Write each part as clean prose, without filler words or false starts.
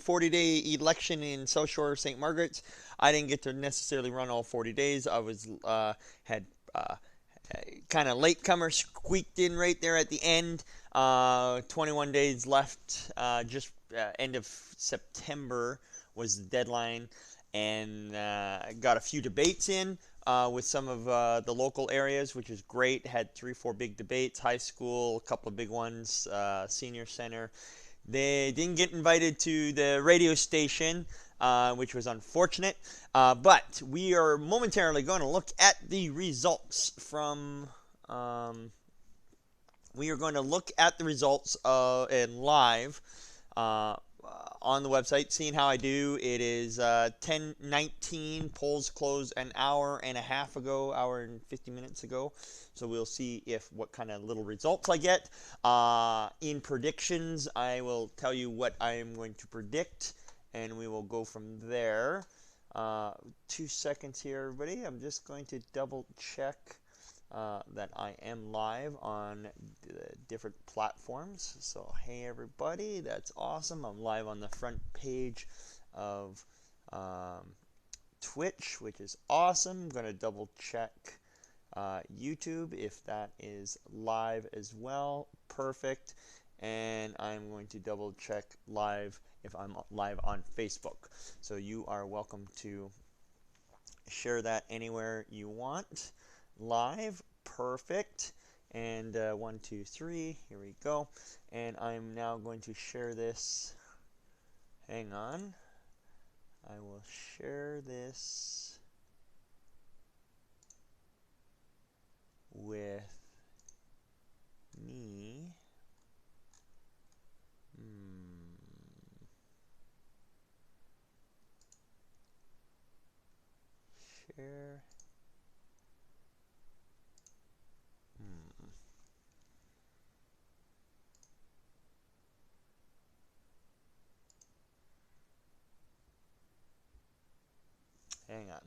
40-day election in South Shore St. Margaret's. I didn't get to necessarily run all 40 days. I was had kind of latecomer squeaked in right there at the end. 21 days left. Just end of September was the deadline, and got a few debates in with some of the local areas, which is great. Had 3, 4 big debates, high school, a couple of big ones, senior center. They didn't get invited to the radio station, which was unfortunate. But we are momentarily going to look at the results from. We are going to look at the results in live on the website, seeing how I do. It is 10:19. Polls closed an hour and a half ago, hour and 50 minutes ago. So we'll see what kind of little results I get. In predictions, I will tell you what I am going to predict, and we will go from there. 2 seconds here, everybody. I'm just going to double check that I am live on the different platforms. So hey everybody, that's awesome. I'm live on the front page of Twitch, which is awesome. I'm going to double check YouTube if that is live as well. Perfect. And I'm going to double check live if I'm live on Facebook. So you are welcome to share that anywhere you want. Live, perfect. And 1, 2, 3, here we go. And I'm now going to share this. Hang on. I will share this with me. Share. Hang on.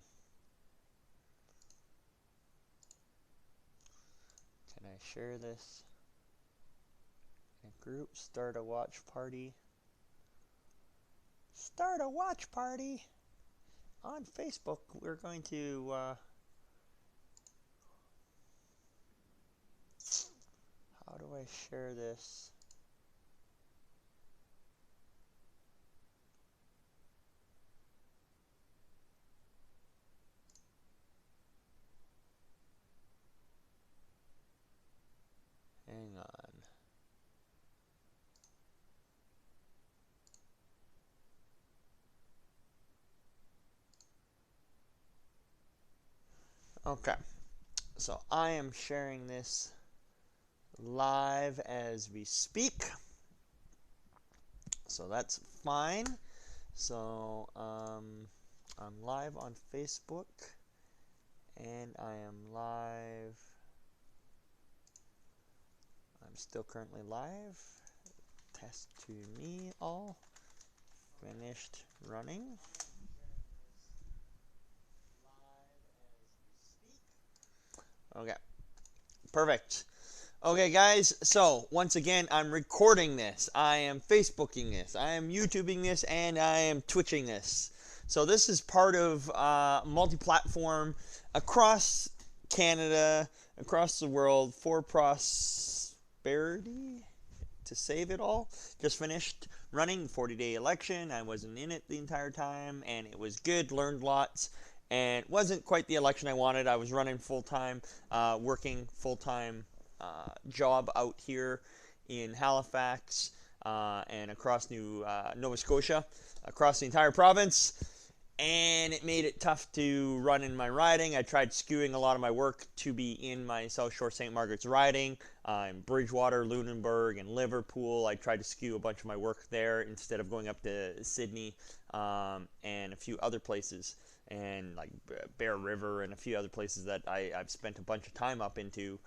Can I share this in a group? Start a watch party. Start a watch party on Facebook. We're going to how do I share this? Hang on. Okay, so I am sharing this live as we speak, so that's fine. So I'm live on Facebook, and I am live. I'm still currently live. Test to me all. Finished running. Okay, perfect. Okay, guys, so once again, I'm recording this. I am Facebooking this. I am YouTubing this, and I am Twitching this. So this is part of multi-platform across Canada, across the world, for prosperity, to save it all. Just finished running 40-day election. I wasn't in it the entire time, and it was good. Learned lots. And it wasn't quite the election I wanted. I was running full-time, working full-time job out here in Halifax and across Nova Scotia, across the entire province. And it made it tough to run in my riding. I tried skewing a lot of my work to be in my South Shore St. Margaret's riding, in Bridgewater, Lunenburg, and Liverpool. I tried to skew a bunch of my work there instead of going up to Sydney and a few other places, and like Bear River and a few other places that I've spent a bunch of time up into.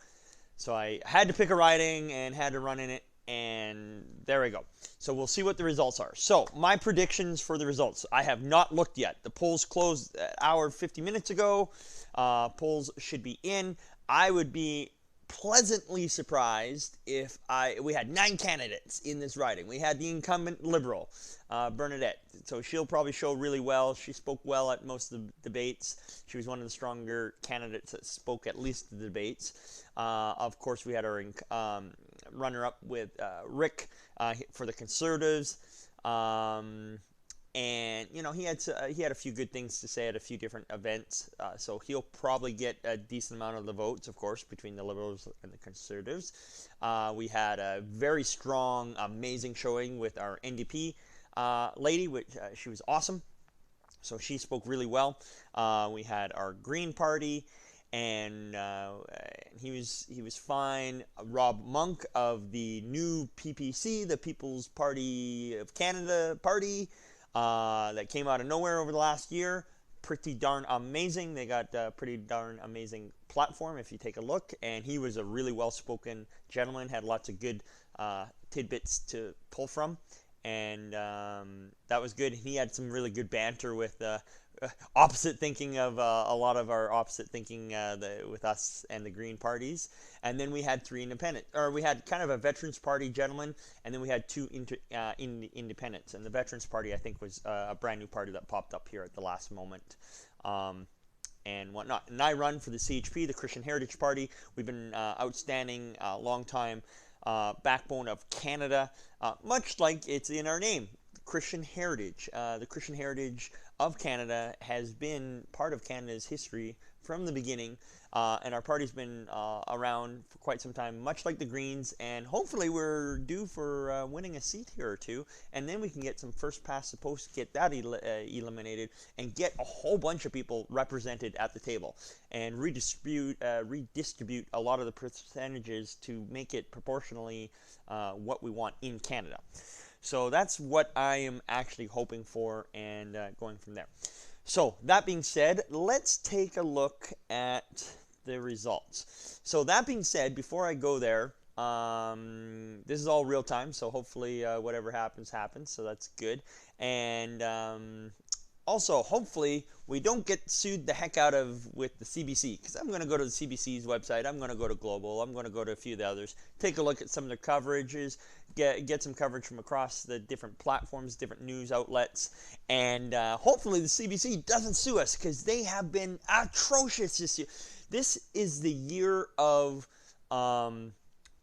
So I had to pick a riding and had to run in it, and there we go. So we'll see what the results are. So my predictions for the results. I have not looked yet. The polls closed an hour 50 minutes ago. Polls should be in. I would be pleasantly surprised if we had 9 candidates in this riding. We had the incumbent Liberal, Bernadette. So she'll probably show really well. She spoke well at most of the debates. She was one of the stronger candidates that spoke at least the debates. Of course, we had our runner-up with Rick for the Conservatives. And he had a few good things to say at a few different events, so he'll probably get a decent amount of the votes, of course, between the Liberals and the Conservatives. We had a very strong, amazing showing with our NDP lady, which she was awesome. So she spoke really well. We had our Green Party, and he was fine. Rob Monk of the new PPC, the People's Party of Canada Party. That came out of nowhere over the last year. Pretty darn amazing. They got a pretty darn amazing platform if you take a look. And he was a really well-spoken gentleman, had lots of good tidbits to pull from. And that was good. He had some really good banter with opposite thinking of a lot of our opposite thinking with us and the Green parties. And then we had 3 independent, or we had kind of a Veterans Party gentleman, and then we had 2 independents. And the Veterans Party, I think, was a brand new party that popped up here at the last moment. And whatnot. And I run for the CHP, the Christian Heritage Party. We've been outstanding, long time backbone of Canada, much like it's in our name, Christian Heritage. The Christian Heritage of Canada has been part of Canada's history from the beginning, and our party's been around for quite some time, much like the Greens, and hopefully we're due for winning a seat here or two, and then we can get some first past the post, get that eliminated, and get a whole bunch of people represented at the table, and redistribute a lot of the percentages to make it proportionally what we want in Canada. So that's what I am actually hoping for, and going from there. So that being said, let's take a look at the results. So that being said, before I go there, this is all real time, so hopefully whatever happens, happens, so that's good. And also, hopefully, we don't get sued the heck out of with the CBC, because I'm going to go to the CBC's website, I'm going to go to Global, I'm going to go to a few of the others, take a look at some of their coverages, get some coverage from across the different platforms, different news outlets, and hopefully the CBC doesn't sue us, because they have been atrocious this year. This is the year of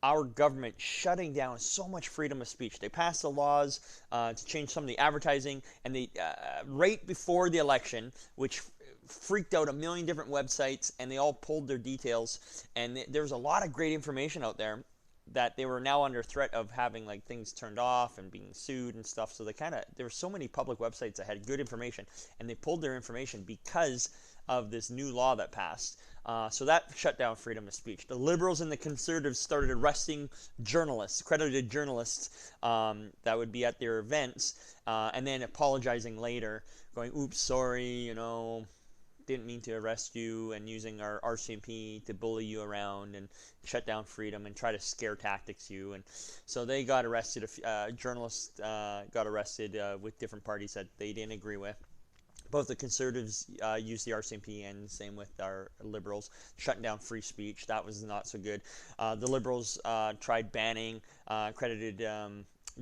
our government shutting down so much freedom of speech. They passed the laws to change some of the advertising, and they right before the election, which freaked out a million different websites, and they all pulled their details, and there was a lot of great information out there that they were now under threat of having like things turned off and being sued and stuff. So there were so many public websites that had good information, and they pulled their information because of this new law that passed. So that shut down freedom of speech. The Liberals and the Conservatives started arresting journalists, accredited journalists that would be at their events, and then apologizing later, going, oops, sorry, didn't mean to arrest you, and using our RCMP to bully you around and shut down freedom and try to scare tactics you. And so they got arrested, journalists got arrested with different parties that they didn't agree with. Both the Conservatives used the RCMP, and same with our Liberals, shutting down free speech. That was not so good. The Liberals tried banning accredited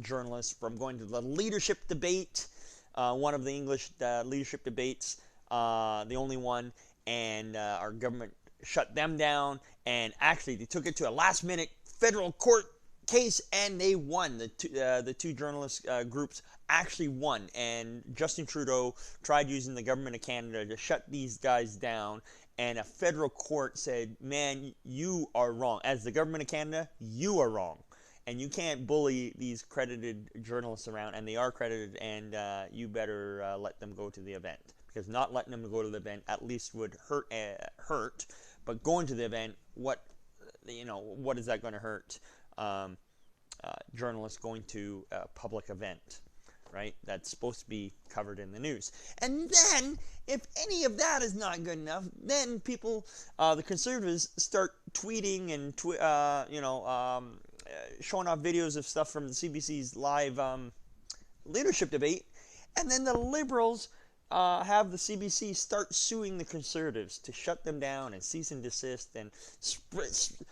journalists from going to the leadership debate, one of the English leadership debates, the only one, and our government shut them down, and actually they took it to a last-minute federal court case, and they won. The two journalist groups actually won, and Justin Trudeau tried using the government of Canada to shut these guys down, and a federal court said, man, you are wrong. As the government of Canada, you are wrong, and you can't bully these credited journalists around, and they are credited, and you better let them go to the event, because not letting them go to the event at least would hurt, but going to the event, what is that going to hurt? Journalists going to a public event, right? That's supposed to be covered in the news. And then, if any of that is not good enough, then people, the Conservatives, start tweeting and showing off videos of stuff from the CBC's live leadership debate, and then the Liberals have the CBC start suing the Conservatives to shut them down and cease and desist and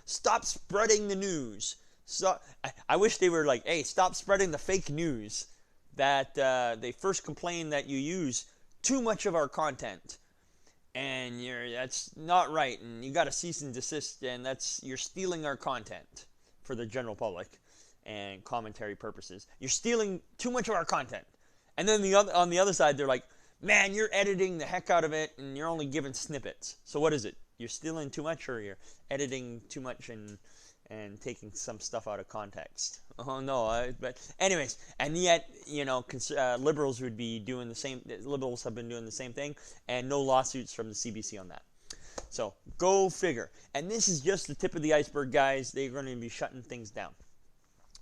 stop spreading the news. So I wish they were like, hey, stop spreading the fake news that they first complain that you use too much of our content, and that's not right, and you got to cease and desist, and you're stealing our content for the general public and commentary purposes. You're stealing too much of our content. And then on the other side, they're like, man, you're editing the heck out of it, and you're only giving snippets. So what is it? You're stealing too much, or you're editing too much and taking some stuff out of context? Oh no, but anyways, and yet, liberals would be doing the same. Liberals have been doing the same thing, and no lawsuits from the CBC on that. So go figure. And this is just the tip of the iceberg, guys. They're going to be shutting things down.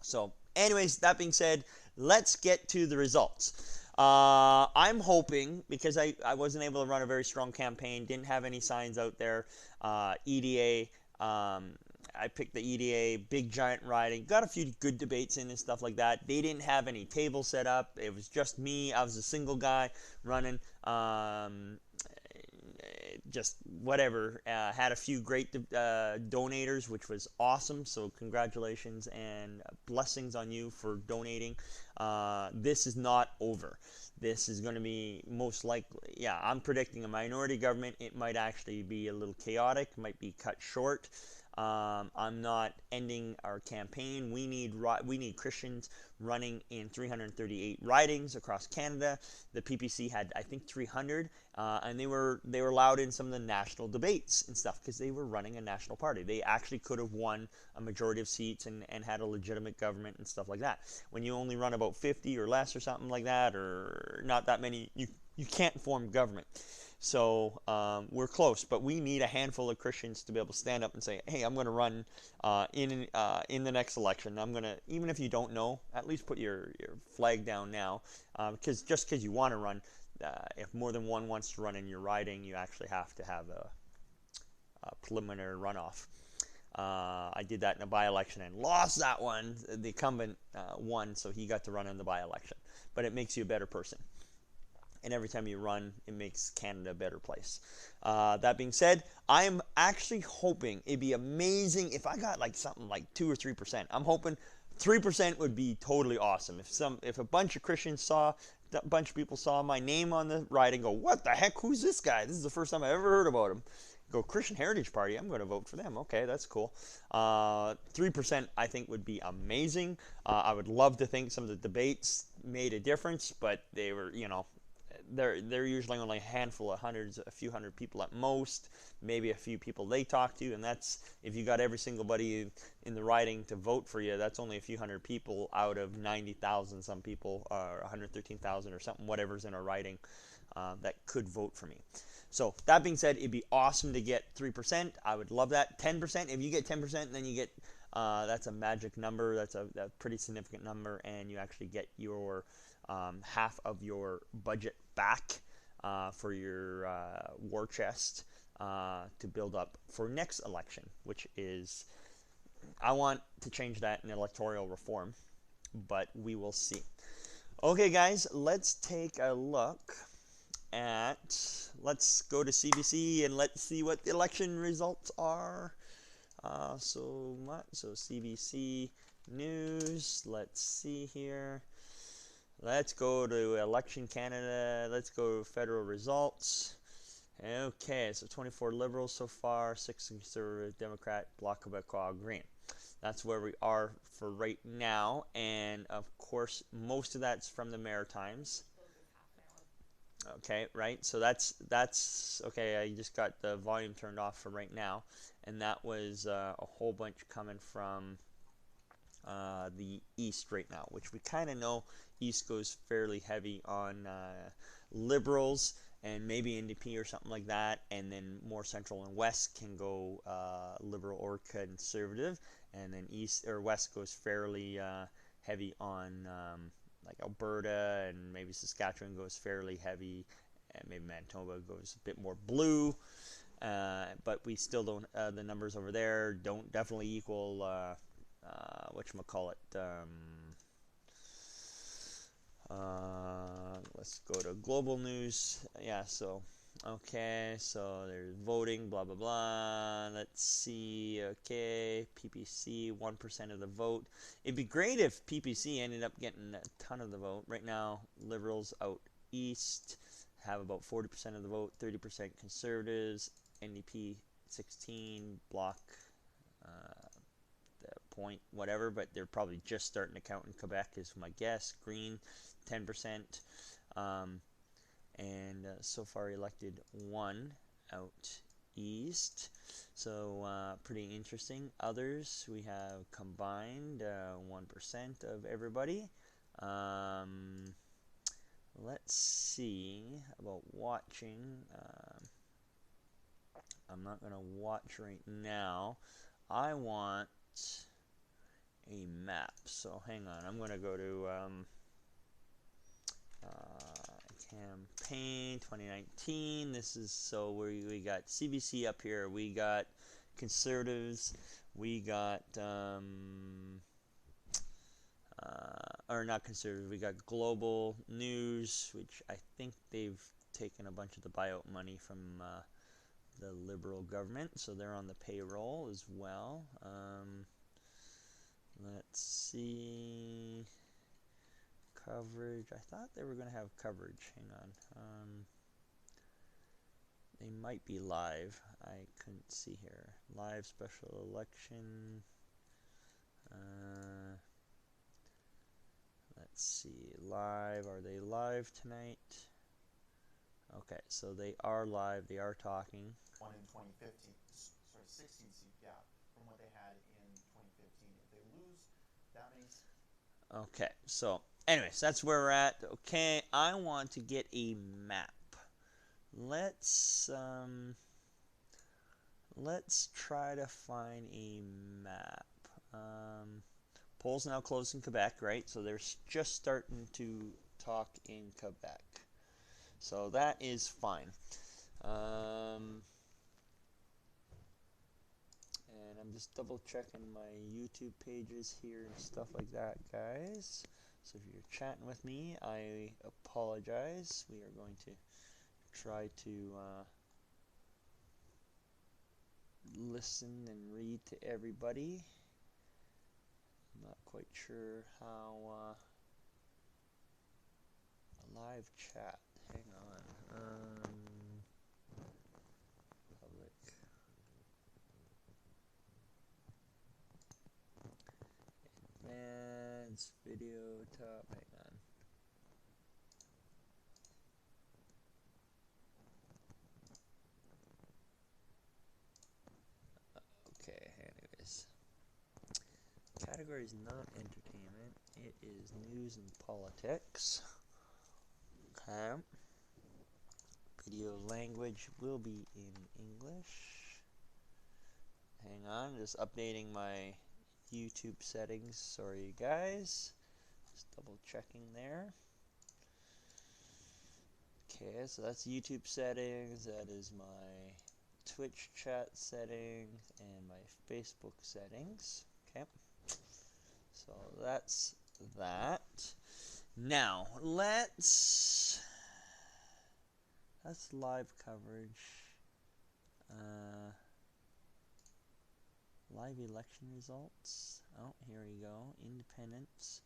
So anyways, that being said, let's get to the results. I'm hoping, because I wasn't able to run a very strong campaign, didn't have any signs out there, EDA, I picked the EDA, big giant riding, got a few good debates in and stuff like that. They didn't have any tables set up. It was just me. I was a single guy running. Just whatever. Had a few great donators, which was awesome. So congratulations and blessings on you for donating. This is not over. This is going to be most likely, yeah, I'm predicting a minority government. It might actually be a little chaotic, might be cut short. I'm not ending our campaign. We need Christians running in 338 ridings across Canada. The PPC had, I think, 300, and they were allowed in some of the national debates and stuff because they were running a national party. They actually could have won a majority of seats and had a legitimate government and stuff like that. When you only run about 50 or less or something like that, or not that many, you can't form government. So we're close, but we need a handful of Christians to be able to stand up and say, hey, I'm going to run in the next election. I'm going to, even if you don't know, at least put your flag down now, because just because you want to run, if more than one wants to run in your riding, you actually have to have a preliminary runoff. I did that in a by-election and lost that one. The incumbent won, so he got to run in the by-election. But it makes you a better person. And every time you run, it makes Canada a better place. That being said, I'm actually hoping it'd be amazing if I got like something like 2 or 3%. I'm hoping 3% would be totally awesome. If a bunch of Christians a bunch of people saw my name on the ride and go, what the heck, who's this guy? This is the first time I've ever heard about him. Go, Christian Heritage Party, I'm going to vote for them. Okay, that's cool. 3% I think would be amazing. I would love to think some of the debates made a difference, but they were, they're usually only a handful of hundreds, a few hundred people at most, maybe a few people they talk to, and that's, if you got every single buddy in the riding to vote for you, that's only a few hundred people out of 90,000 some people, or 113,000 or something, whatever's in our riding, that could vote for me. So that being said, it'd be awesome to get 3%. I would love that. 10%, if you get 10%, then you get, that's a magic number, that's a pretty significant number, and you actually get your half of your budget back for your war chest to build up for next election, which is, I want to change that in electoral reform, but we will see. Okay, guys, let's take a look at, let's go to CBC and let's see what the election results are. So CBC News, let's see here. Let's go to Election Canada. Let's go to federal results. Okay, so 24 Liberals so far, 6 Conservative, Democrat, Bloc Québécois, Green. That's where we are for right now, and of course, most of that's from the Maritimes. Okay, right. So that's okay. I just got the volume turned off for right now, and that was a whole bunch coming from the East right now, which we kind of know. East goes fairly heavy on Liberals and maybe NDP or something like that, and then more Central and West can go Liberal or Conservative, and then East or West goes fairly heavy on like Alberta, and maybe Saskatchewan goes fairly heavy, and maybe Manitoba goes a bit more blue, but we still don't, the numbers over there don't definitely equal whatchamacallit, Let's go to global news. Yeah, so okay, so there's voting, blah blah blah. Let's see. Okay, PPC 1% of the vote. It'd be great if PPC ended up getting a ton of the vote. Right now, Liberals out east have about 40% of the vote, 30% Conservatives, NDP 16, Bloc point whatever, but they're probably just starting to count in Quebec is my guess. Green 10%, and so far elected one out east, so pretty interesting. Others, we have combined 1% of everybody. Let's see about watching. I'm not going to watch right now. I want a map. So hang on, I'm going to go to campaign 2019. This is so we got CBC up here. We got Conservatives. We got or not Conservatives. We got Global News, which I think they've taken a bunch of the buyout money from the Liberal government, so they're on the payroll as well. Let's see. Coverage. I thought they were going to have coverage. Hang on. They might be live. I couldn't see here. Live special election. Let's see. Live. Are they live tonight? Okay, so they are live. They are talking. One in 2015. Sorry, 16 seat gap from what they had in 2015. If they lose that many. Okay, so anyways, that's where we're at. Okay, I want to get a map. Let's try to find a map. Polls now closed in Quebec, right? So they're just starting to talk in Quebec. So that is fine. And I'm just double checking my YouTube pages here and stuff like that, guys. So if you're chatting with me, I apologize. We are going to try to listen and read to everybody. I'm not quite sure how a live chat. Hang on. Public. Advanced video top. Hang on. Okay, anyways. Category is not entertainment. It is news and politics. Okay. Video language will be in English. Hang on, just updating my YouTube settings. Sorry, guys. Just double checking there. Okay, so that's YouTube settings. That is my Twitch chat settings and my Facebook settings. Okay. So that's that. Now, that's live coverage. Live election results. Oh, here we go. Independents.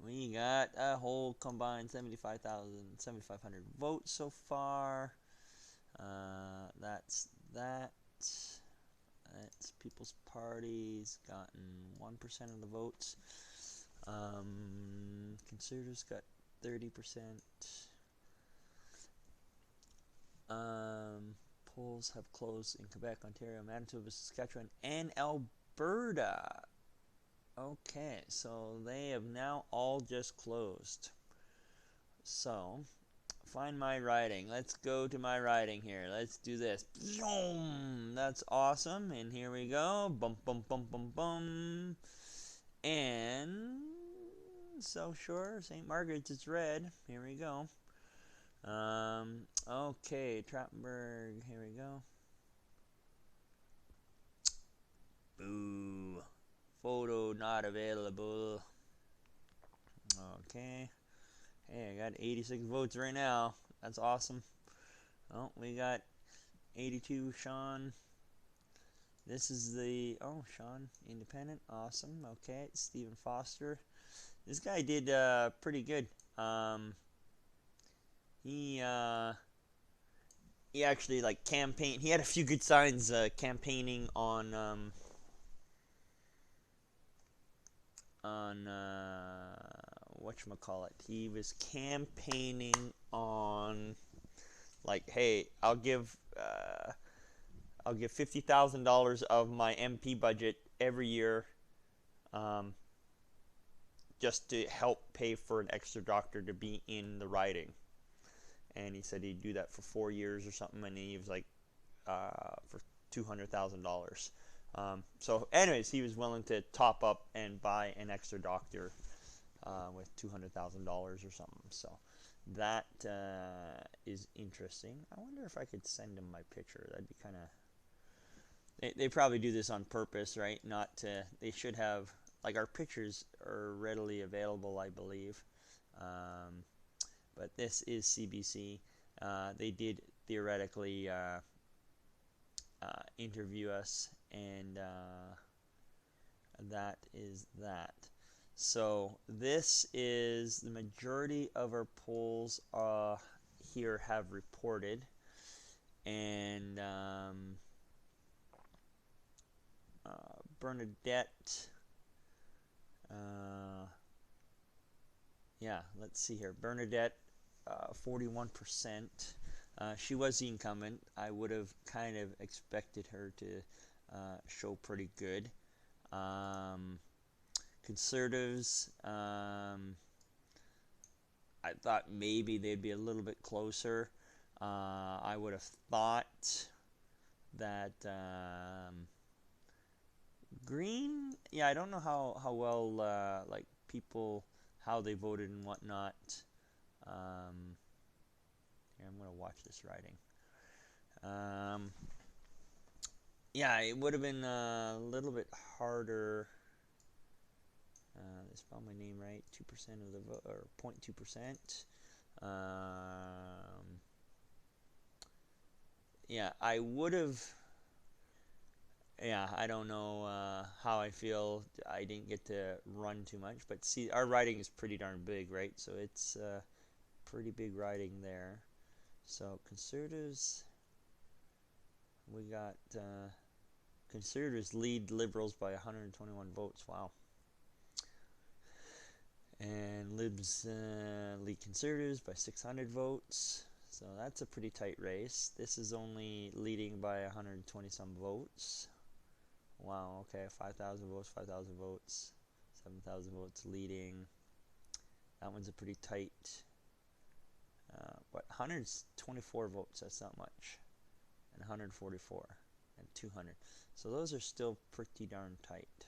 We got a whole combined 7,500 votes so far. That's that. That's People's Party's gotten 1% of the votes. Conservatives got 30%. Polls have closed in Quebec, Ontario, Manitoba, Saskatchewan, and Alberta. Okay, so they have now all just closed. So, find my writing. Let's go to my writing here. Let's do this. That's awesome. And here we go. Bum, bum, bum, bum, bum. And South Shore, St. Margaret's, it's red. Here we go. Okay, Trachtenberg, here we go. Boo. Photo not available. Okay. Hey, I got 86 votes right now. That's awesome. Oh, we got 82, Sean. This is the, oh, Sean, independent. Awesome. Okay, Stephen Foster. This guy did pretty good. He he actually like campaigned. He had a few good signs campaigning on whatchamacallit. He was campaigning on like, hey, I'll give $50,000 of my MP budget every year, um, just to help pay for an extra doctor to be in the riding. And he said he'd do that for 4 years or something, and he was like, for $200,000. So, anyways, he was willing to top up and buy an extra doctor with $200,000 or something. So that is interesting. I wonder if I could send him my picture. That'd be kind of. They probably do this on purpose, right? Not to. They should have like our pictures are readily available, I believe. But this is CBC. They did theoretically interview us, and that is that. So this is the majority of our polls here have reported, and Bernadette. Yeah, let's see here. Bernadette, 41%. She was the incumbent. I would have kind of expected her to show pretty good. Conservatives, I thought maybe they'd be a little bit closer. I would have thought that Green, yeah, I don't know how well like people how they voted and whatnot. Here, I'm gonna watch this riding. Yeah, it would have been a little bit harder. They spelled my name right. 2% of the vote, or 0.2%. Yeah, I would have. Yeah, I don't know how I feel. I didn't get to run too much, but see, our riding is pretty darn big, right? So it's pretty big riding there. So Conservatives, we got Conservatives lead Liberals by 121 votes. Wow. And Libs lead Conservatives by 600 votes. So that's a pretty tight race. This is only leading by 120 some votes. Wow, okay, 5,000 votes, 5,000 votes, 7,000 votes leading. That one's a pretty tight, but 124 votes, that's not much, and 144, and 200. So those are still pretty darn tight.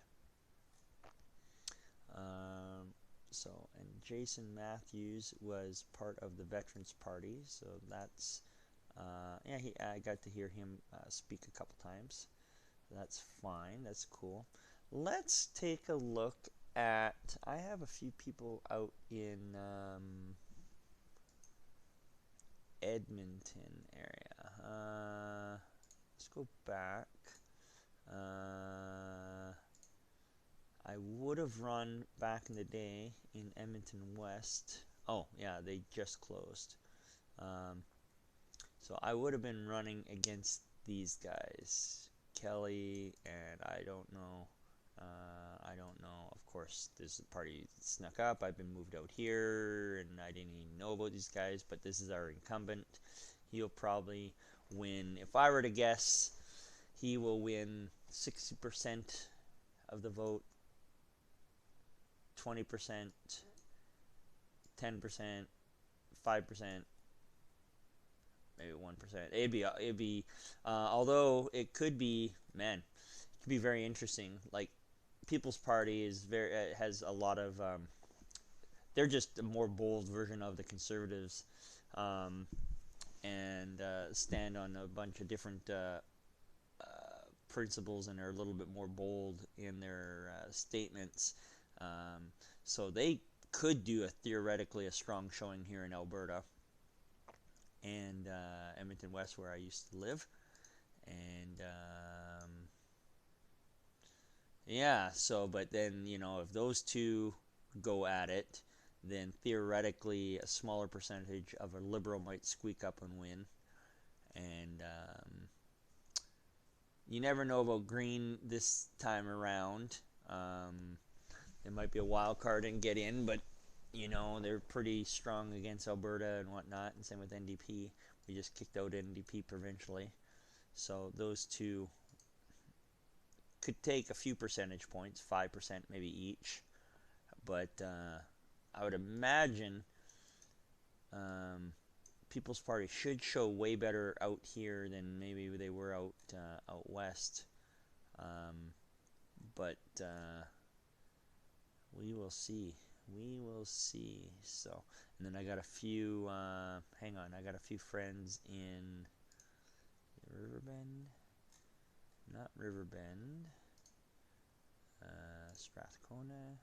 And Jason Matthews was part of the Veterans Party, so that's, yeah, I got to hear him speak a couple times. That's fine. That's cool. Let's take a look at. I have a few people out in Edmonton area. Let's go back. I would have run back in the day in Edmonton West. Oh, yeah, they just closed. So I would have been running against these guys. Kelly, and I don't know. Of course, this party snuck up. I've been moved out here, and I didn't even know about these guys. But this is our incumbent. He'll probably win. If I were to guess, he will win 60% of the vote, 20%, 10%, 5%. Maybe 1%. It'd be although it could be, man, it could be very interesting. Like People's Party is has a lot of they're just a more bold version of the Conservatives, and stand on a bunch of different principles, and are a little bit more bold in their statements. So they could do theoretically a strong showing here in Alberta and Edmonton West, where I used to live. And yeah, so, but then, if those two go at it, then theoretically a smaller percentage of a Liberal might squeak up and win. And you never know about Green this time around. It might be a wild card and get in, but they're pretty strong against Alberta and whatnot, and same with NDP. We just kicked out NDP provincially. So those two could take a few percentage points, 5% maybe each. But I would imagine People's Party should show way better out here than maybe they were out west. But we will see. We will see. So, and then I got a few. Hang on, I got a few friends in Riverbend. Not Riverbend. Strathcona.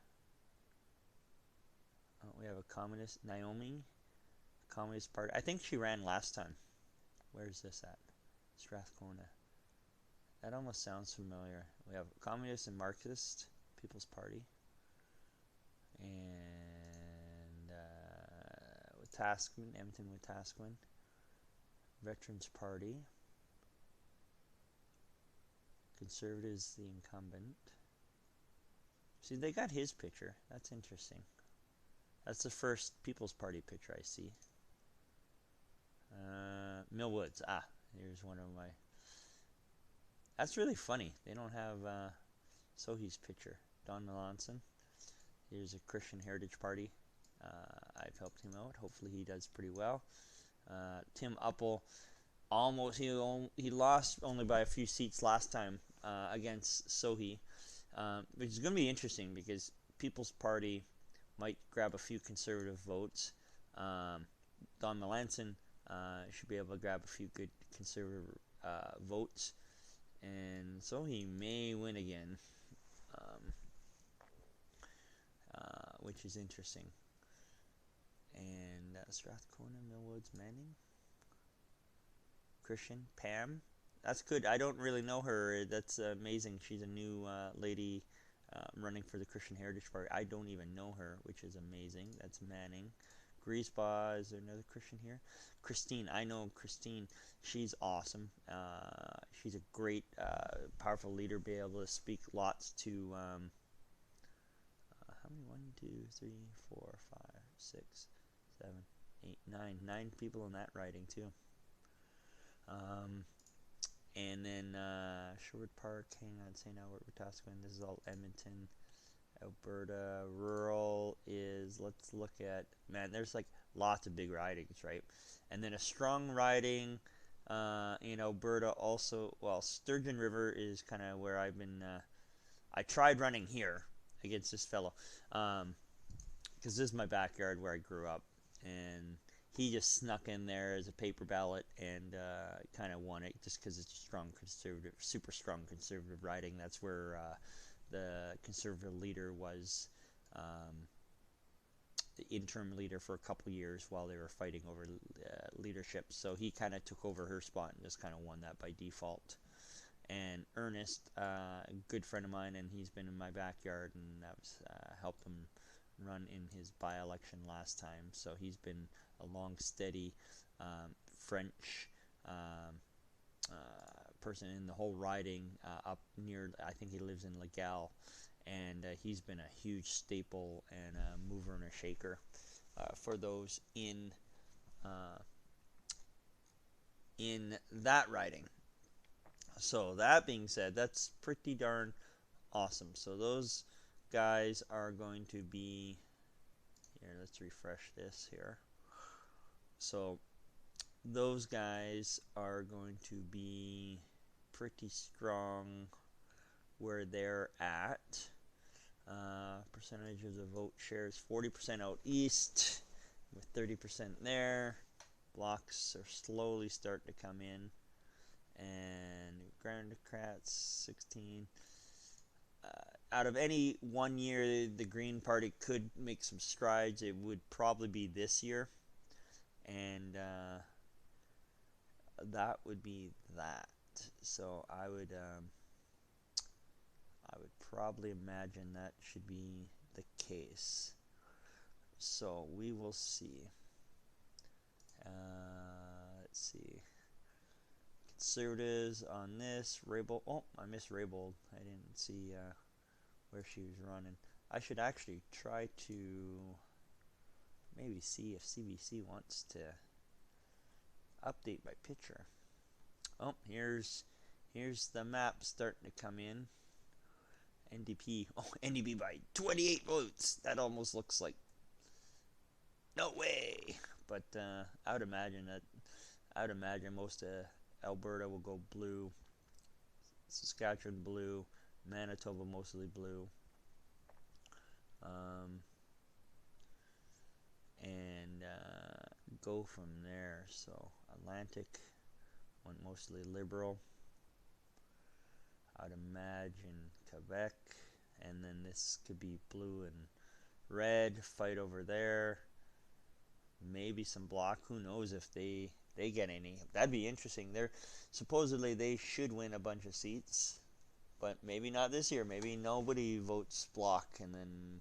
Oh, we have a communist, Naomi, Communist Party. I think she ran last time. Where's this at? Strathcona. That almost sounds familiar. We have Communist and Marxist People's Party. And Wetaskiwin, Edmonton Wetaskiwin. Veterans Party. Conservatives, the incumbent. See, they got his picture. That's interesting. That's the first People's Party picture I see. Millwoods. Ah, here's one of my... That's really funny. They don't have Sohi's picture. Don Melanson. Here's a Christian Heritage Party. I've helped him out. Hopefully he does pretty well. Tim Uppel, almost he lost only by a few seats last time against Sohi, which is going to be interesting because People's Party might grab a few conservative votes. Don Melanson should be able to grab a few good conservative votes, and Sohi may win again, which is interesting. And Strathcona, Millwoods, Manning, Christian, Pam. That's good. I don't really know her. That's amazing. She's a new lady running for the Christian Heritage Party. I don't even know her, which is amazing. That's Manning. Griesbaugh, is there another Christian here? Christine, I know Christine. She's awesome. She's a great, powerful leader. Be able to speak lots to, how many? 1, 2, 3, 4, 5, 6, 7, 8, 9. 9 people in that riding, too. And then Sherwood Park, hang on, St. Albert, Wetaskiwin. This is all Edmonton, Alberta. Rural is, let's look at, man, there's like lots of big ridings, right? And then a strong riding in Alberta also. Well, Sturgeon River is kind of where I've been. I tried running here against this fellow because this is my backyard where I grew up, and he just snuck in there as a paper ballot and kind of won it just because it's a strong conservative, super strong conservative riding. That's where the conservative leader was the interim leader for a couple years while they were fighting over leadership. So he kind of took over her spot and just kind of won that by default. And Ernest, a good friend of mine, and he's been in my backyard, and that was helped him run in his by-election last time. So he's been a long, steady French person in the whole riding up near, I think he lives in Legal, and he's been a huge staple and a mover and a shaker for those in that riding. So that being said, that's pretty darn awesome. So those guys are going to be here. Let's refresh this here. So those guys are going to be pretty strong where they're at. Percentage of the vote shares 40% out east with 30% there. Blocks are slowly starting to come in. And Grand Democrats 16. out of any one year the Green Party could make some strides, it would probably be this year, and that would be that. So I would probably imagine that should be the case. So we will see. Let's see. Conservatives on this. Raybould. Oh, I missed Raybould. I didn't see where she was running. I should actually try to maybe see if CBC wants to update my picture. Oh, here's the map starting to come in. NDP. Oh, NDP by 28 votes. That almost looks like no way. But I would imagine most of Alberta will go blue. Saskatchewan blue. Manitoba mostly blue. And go from there. So Atlantic went mostly Liberal. I'd imagine Quebec, and then this could be blue and red, fight over there. Maybe some Bloc. Who knows if they get any? That'd be interesting. Supposedly they should win a bunch of seats, but maybe not this year. Maybe nobody votes Bloc, and then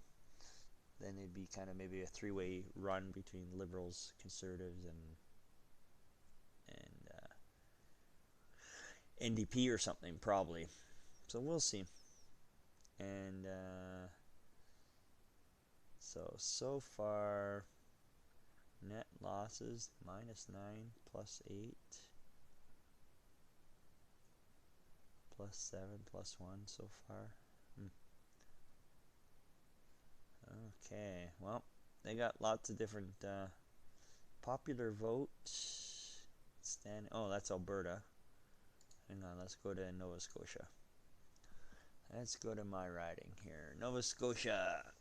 it'd be kind of maybe a three-way run between Liberals, Conservatives, and NDP or something, probably. So we'll see. And so far, net losses -9, +8, +7, +1 so far. Okay, well, they got lots of different popular vote. Oh, that's Alberta. Hang on, let's go to Nova Scotia. Let's go to my riding here. Nova Scotia.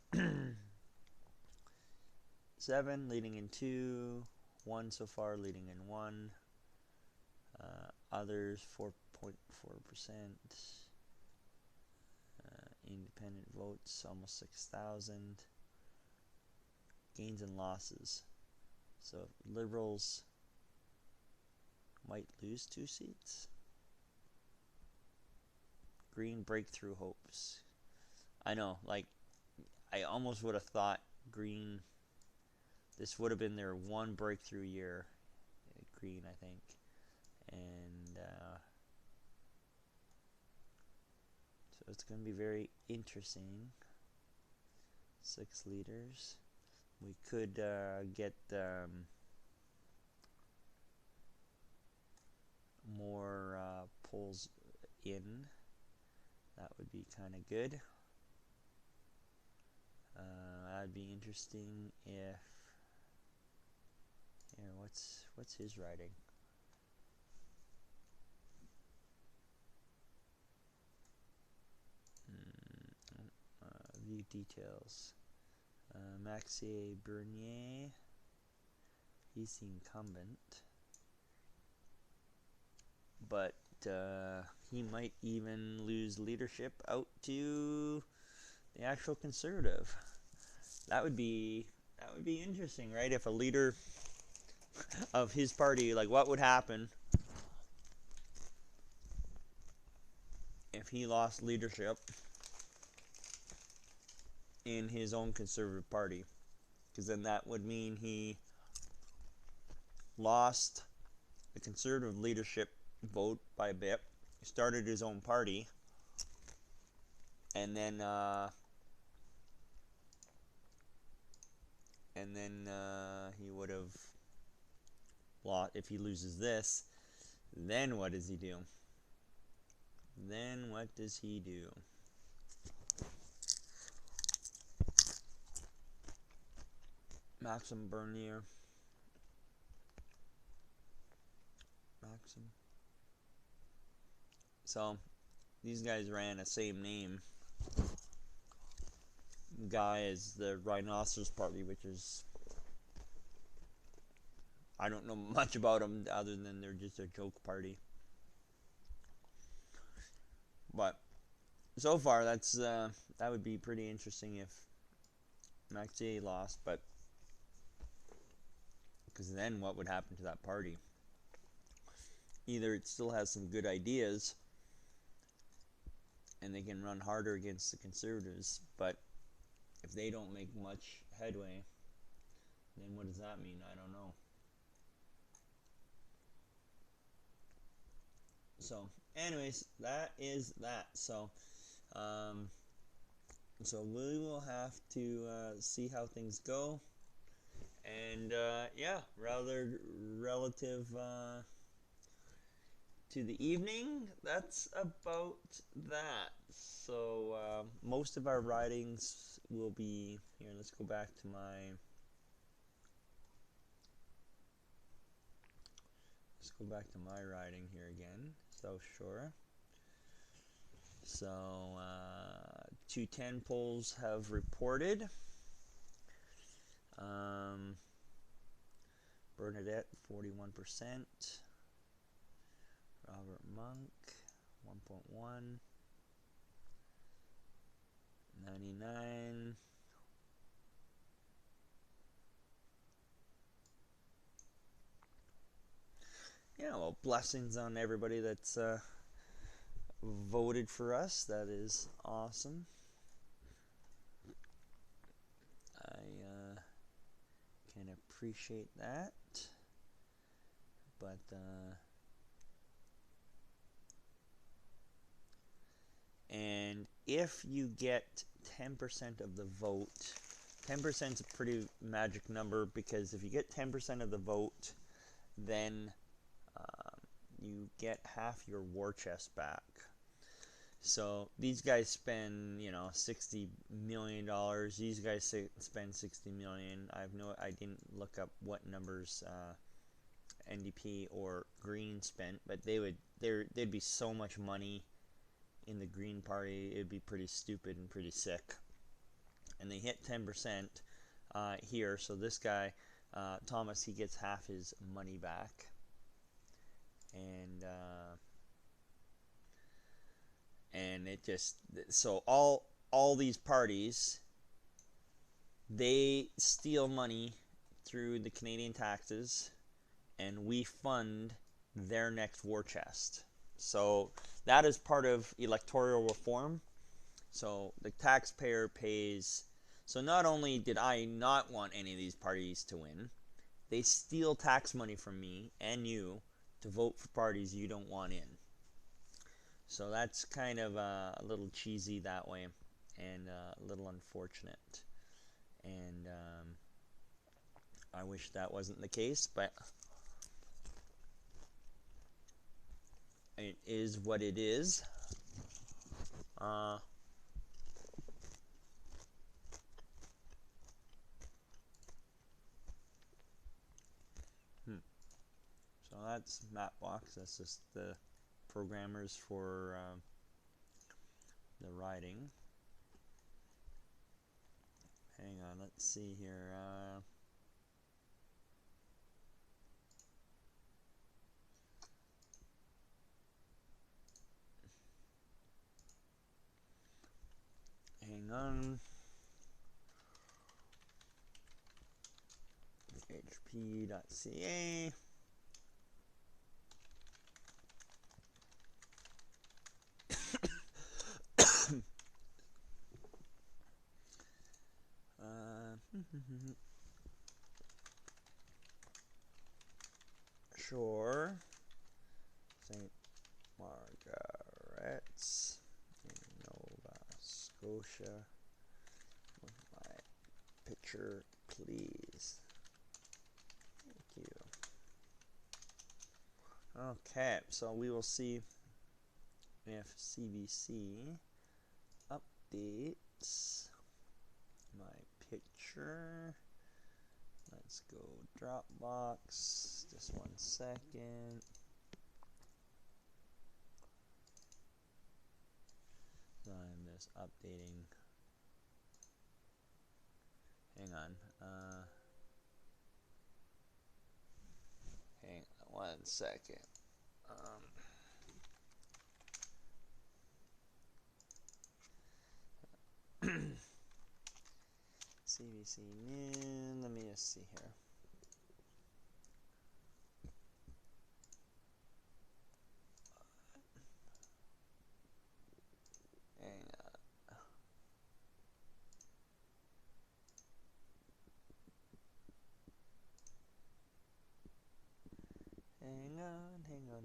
7 leading in 2. 1 so far leading in 1. Others 4.4%. Independent votes almost 6,000. Gains and losses. So Liberals might lose 2 seats. Green breakthrough hopes. I know, like, I almost would have thought Green, this would have been their one breakthrough year. Green, I think. And so it's going to be very interesting. 6 leaders. We could get more polls in. That would be kind of good. That'd be interesting if. Here, what's his riding? View details. Maxime Bernier. He's the incumbent, but he might even lose leadership out to the actual Conservative. That would be interesting, right? If a leader of his party, like, what would happen if he lost leadership in his own Conservative Party? Because then that would mean he lost the Conservative leadership vote by a bit, started his own party, and then he would have lost. If he loses this, then what does he do? Maxime Bernier. So these guys ran the same name guy as the Rhinoceros Party, which is, I don't know much about them other than they're just a joke party. But so far, that would be pretty interesting if Max lost, but because then what would happen to that party? Either it still has some good ideas and they can run harder against the Conservatives, but if they don't make much headway, then what does that mean? I don't know. So, anyways, that is that. Um, so we will have to see how things go, and yeah, rather relative to the evening, that's about that. So most of our ridings will be here. Let's go back to my. Let's go back to my riding here again. South Shore. So 210 polls have reported. Bernadette 41%. Robert Monk 1.1. 99. Yeah, well, blessings on everybody that's voted for us. That is awesome. I can appreciate that. But and if you get 10% of the vote, 10% is a pretty magic number, because if you get 10% of the vote, then you get half your war chest back. So these guys spend, $60 million. These guys spend $60 million. I didn't look up what numbers NDP or Green spent, but there'd be so much money in the Green Party, it'd be pretty stupid and pretty sick. And they hit 10% here, so this guy, Thomas, he gets half his money back. And it just, so all these parties, they steal money through the Canadian taxes, and we fund their next war chest. So that is part of electoral reform. So the taxpayer pays. So not only did I not want any of these parties to win, they steal tax money from me and you to vote for parties you don't want in. So that's kind of a little cheesy that way, and a little unfortunate. And I wish that wasn't the case, but it is what it is. So that's Mapbox. That's just the programmers for the writing. Hang on, let's see here. Hang on. hp.ca. Shore, St. Margaret's in Nova Scotia. With my picture, please. Thank you. Okay, so we will see if CBC updates my picture. Let's go Dropbox. Just 1 second. So I'm just updating. Hang on. Hang on 1 second. CBC News. Let me just see here. Hang on. Hang on.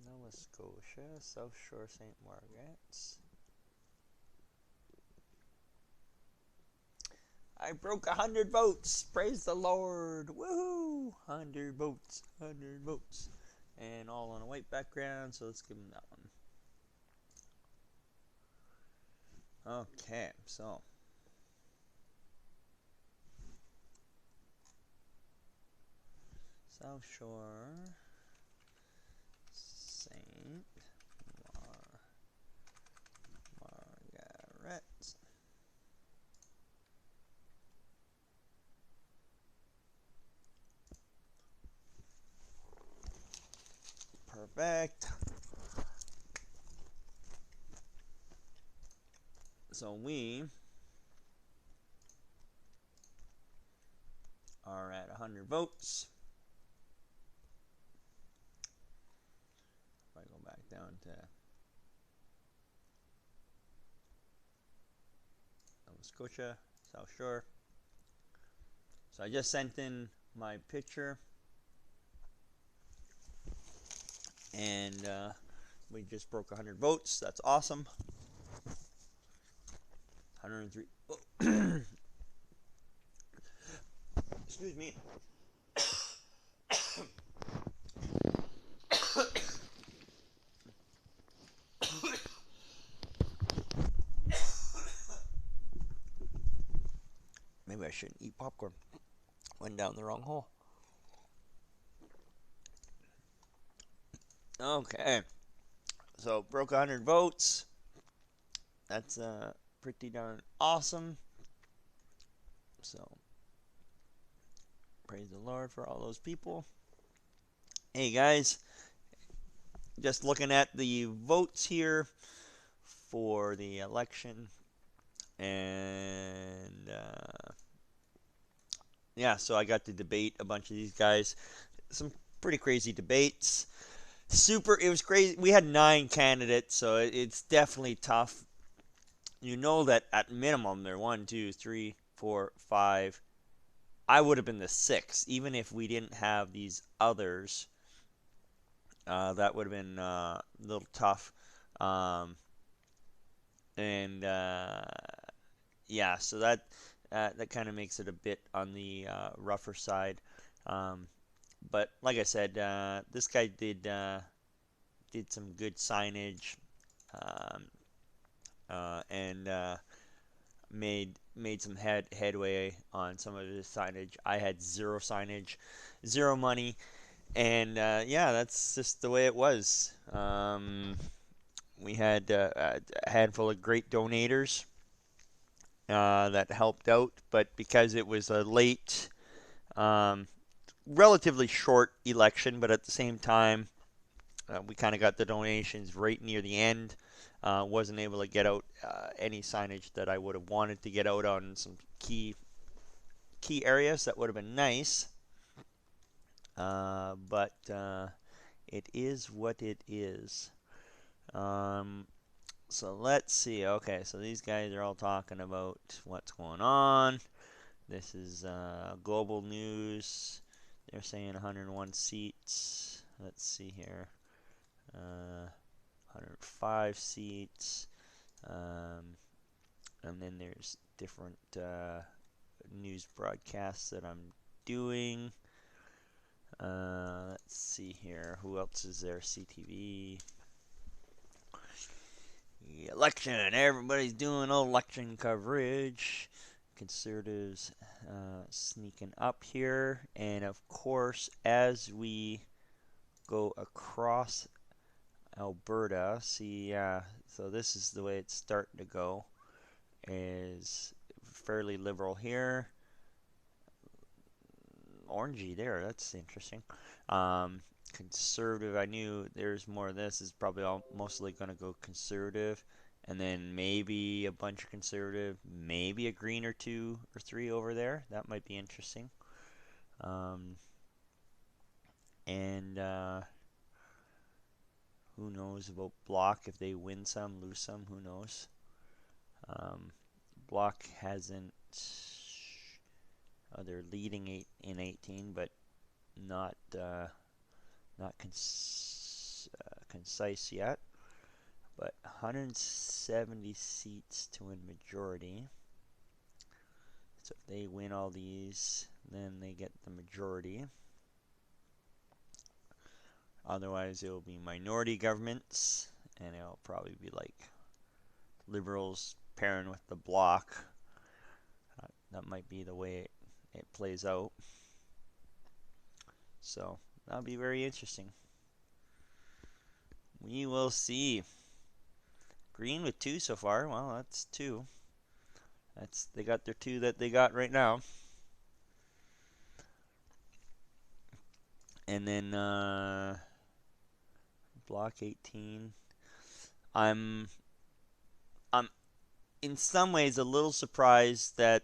Nova Scotia, South Shore, St. Margaret's. I broke 100 votes. Praise the Lord. Woohoo! 100 votes. 100 votes. And all on a white background, so let's give them that one. Okay, so. South Shore, St. Margaret's. Perfect. So we are at 100 votes. If I go back down to Nova Scotia, South Shore. So I just sent in my picture, and we just broke 100 votes. That's awesome. 103. Oh. Excuse me. Maybe I shouldn't eat popcorn. Went down the wrong hole. Okay. So broke 100 votes. That's pretty darn awesome. So praise the Lord for all those people. Hey guys, just looking at the votes here for the election, and yeah, so I got to debate a bunch of these guys. Some pretty crazy debates. It was crazy. We had 9 candidates, so it's definitely tough. You know that at minimum they're 1, 2, 3, 4, 5. I would have been the 6th, even if we didn't have these others. That would have been a little tough. And yeah, so that kind of makes it a bit on the rougher side. But like I said, this guy did some good signage, and made some headway on some of his signage. I had zero signage, zero money, and yeah, that's just the way it was. We had a handful of great donators that helped out, but because it was a late, relatively short election, but at the same time, we kind of got the donations right near the end. Wasn't able to get out any signage that I would have wanted to get out on some key areas. That would have been nice. But it is what it is. So let's see. Okay, so these guys are all talking about what's going on. This is global news. They're saying 101 seats. Let's see here. 105 seats. And then there's different news broadcasts that I'm doing. Let's see here. Who else is there? CTV. The election. Everybody's doing election coverage. Conservatives sneaking up here. And of course, as we go across Alberta, see, so this is the way it's starting to go. Is fairly liberal here. Orangey there, that's interesting. conservative. I knew there's more of this. Is probably all mostly going to go conservative, and then maybe a bunch of conservative, maybe a green or two or three over there. That might be interesting. Um, and who knows about Block if they win some, lose some. Who knows? Um, Block hasn't. They're leading in 18, but not not concise yet. But 170 seats to win majority. So if they win all these, then they get the majority. Otherwise, it will be minority governments, and it'll probably be like Liberals pairing with the Bloc. That might be the way it plays out. So that'll be very interesting. We will see. Green with 2 so far. Well, that's 2. They got their 2 that they got right now. And then Block 18. I'm in some ways a little surprised that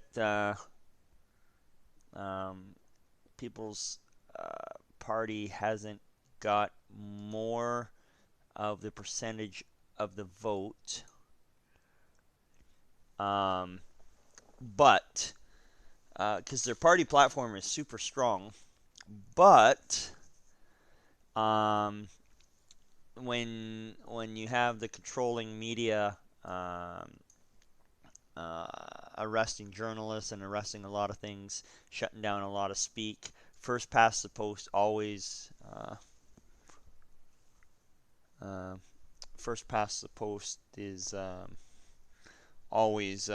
People's Party hasn't got more of the percentage of the vote. But because their party platform is super strong, but when you have the controlling media arresting journalists and arresting a lot of things, shutting down a lot of speak, first past the post always first past the post is always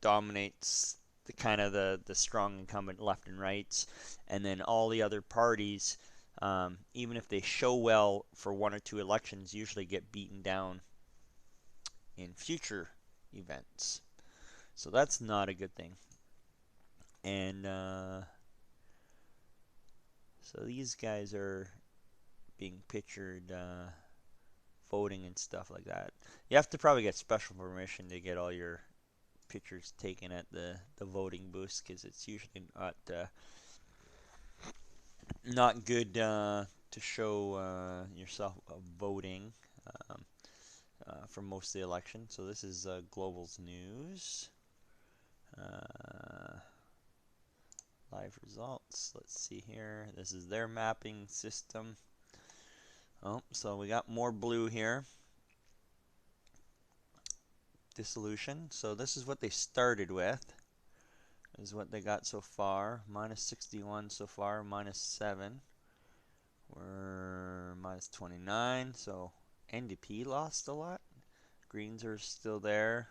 dominates the kind of the strong incumbent left and rights, and then all the other parties, even if they show well for 1 or 2 elections, usually get beaten down in future events. So that's not a good thing. And so these guys are being pictured voting and stuff like that. You have to probably get special permission to get all your pictures taken at the voting booths, because it's usually not good to show yourself voting for most of the election. So this is Global's news. Live results. Let's see here. This is their mapping system. Oh, so we got more blue here. Dissolution. So this is what they started with. This is what they got so far. Minus 61 so far. Minus 7. We're minus 29. So NDP lost a lot. Greens are still there.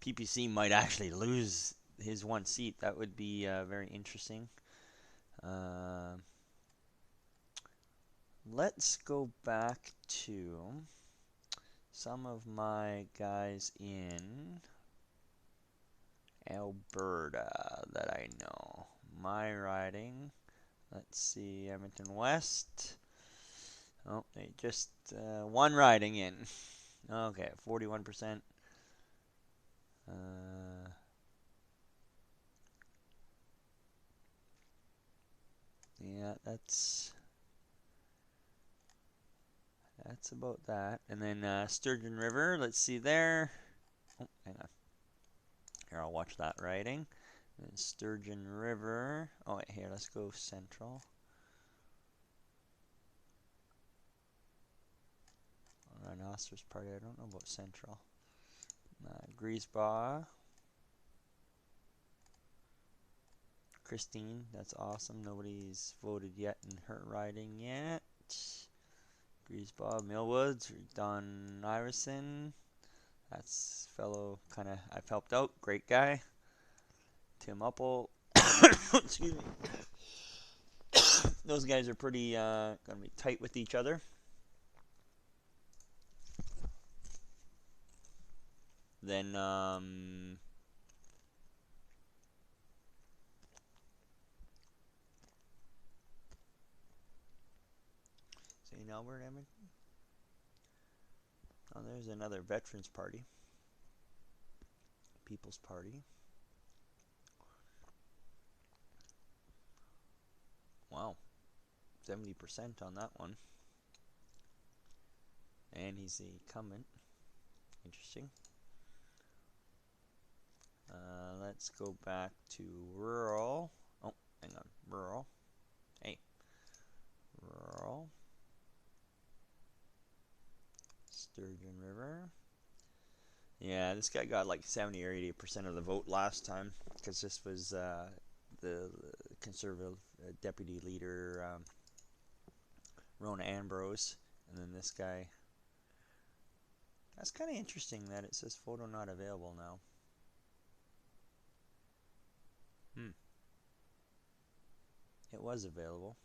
PPC might actually lose his 1 seat. That would be very interesting. Let's go back to some of my guys in Alberta that I know. My riding. Let's see, Edmonton West. Oh, they just 1 riding in. Okay, 41%. Yeah, that's about that. And then Sturgeon River, let's see there. Oh, hang on. Here, I'll watch that riding. And Sturgeon River. Oh, wait, here, let's go central. Rhinoceros Party, I don't know about central. Griesbach. Christine, that's awesome. Nobody's voted yet in her riding yet. Griesbach, Millwoods, Don Iverson. That's fellow kind of I've helped out. Great guy. Tim Uppel. Excuse me. Those guys are pretty going to be tight with each other. Then Albert, Edmonton. Oh, there's another Veterans Party. People's Party. Wow. 70% on that one. And he's the incumbent. Interesting. Let's go back to rural. Oh, hang on. Rural. Hey. Rural. Sturgeon River. Yeah, this guy got like 70 or 80% of the vote last time, because this was the Conservative deputy leader, Rona Ambrose, and then this guy. That's kind of interesting that it says photo not available now. It was available.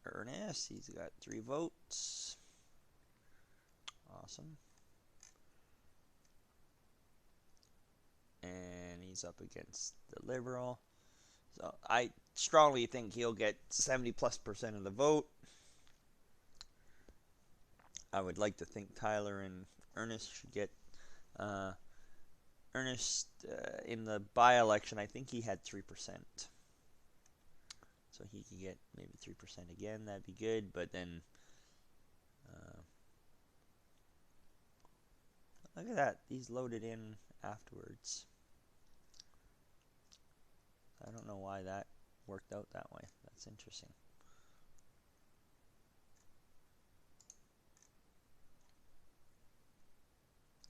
Ernest, he's got 3 votes. Awesome. And he's up against the Liberal. So I strongly think he'll get 70+% of the vote. I would like to think Tyler and Ernest should get Ernest in the by-election. I think he had 3%. So he could get maybe 3% again. That'd be good. But then, look at that. These loaded in afterwards. I don't know why that worked out that way. That's interesting.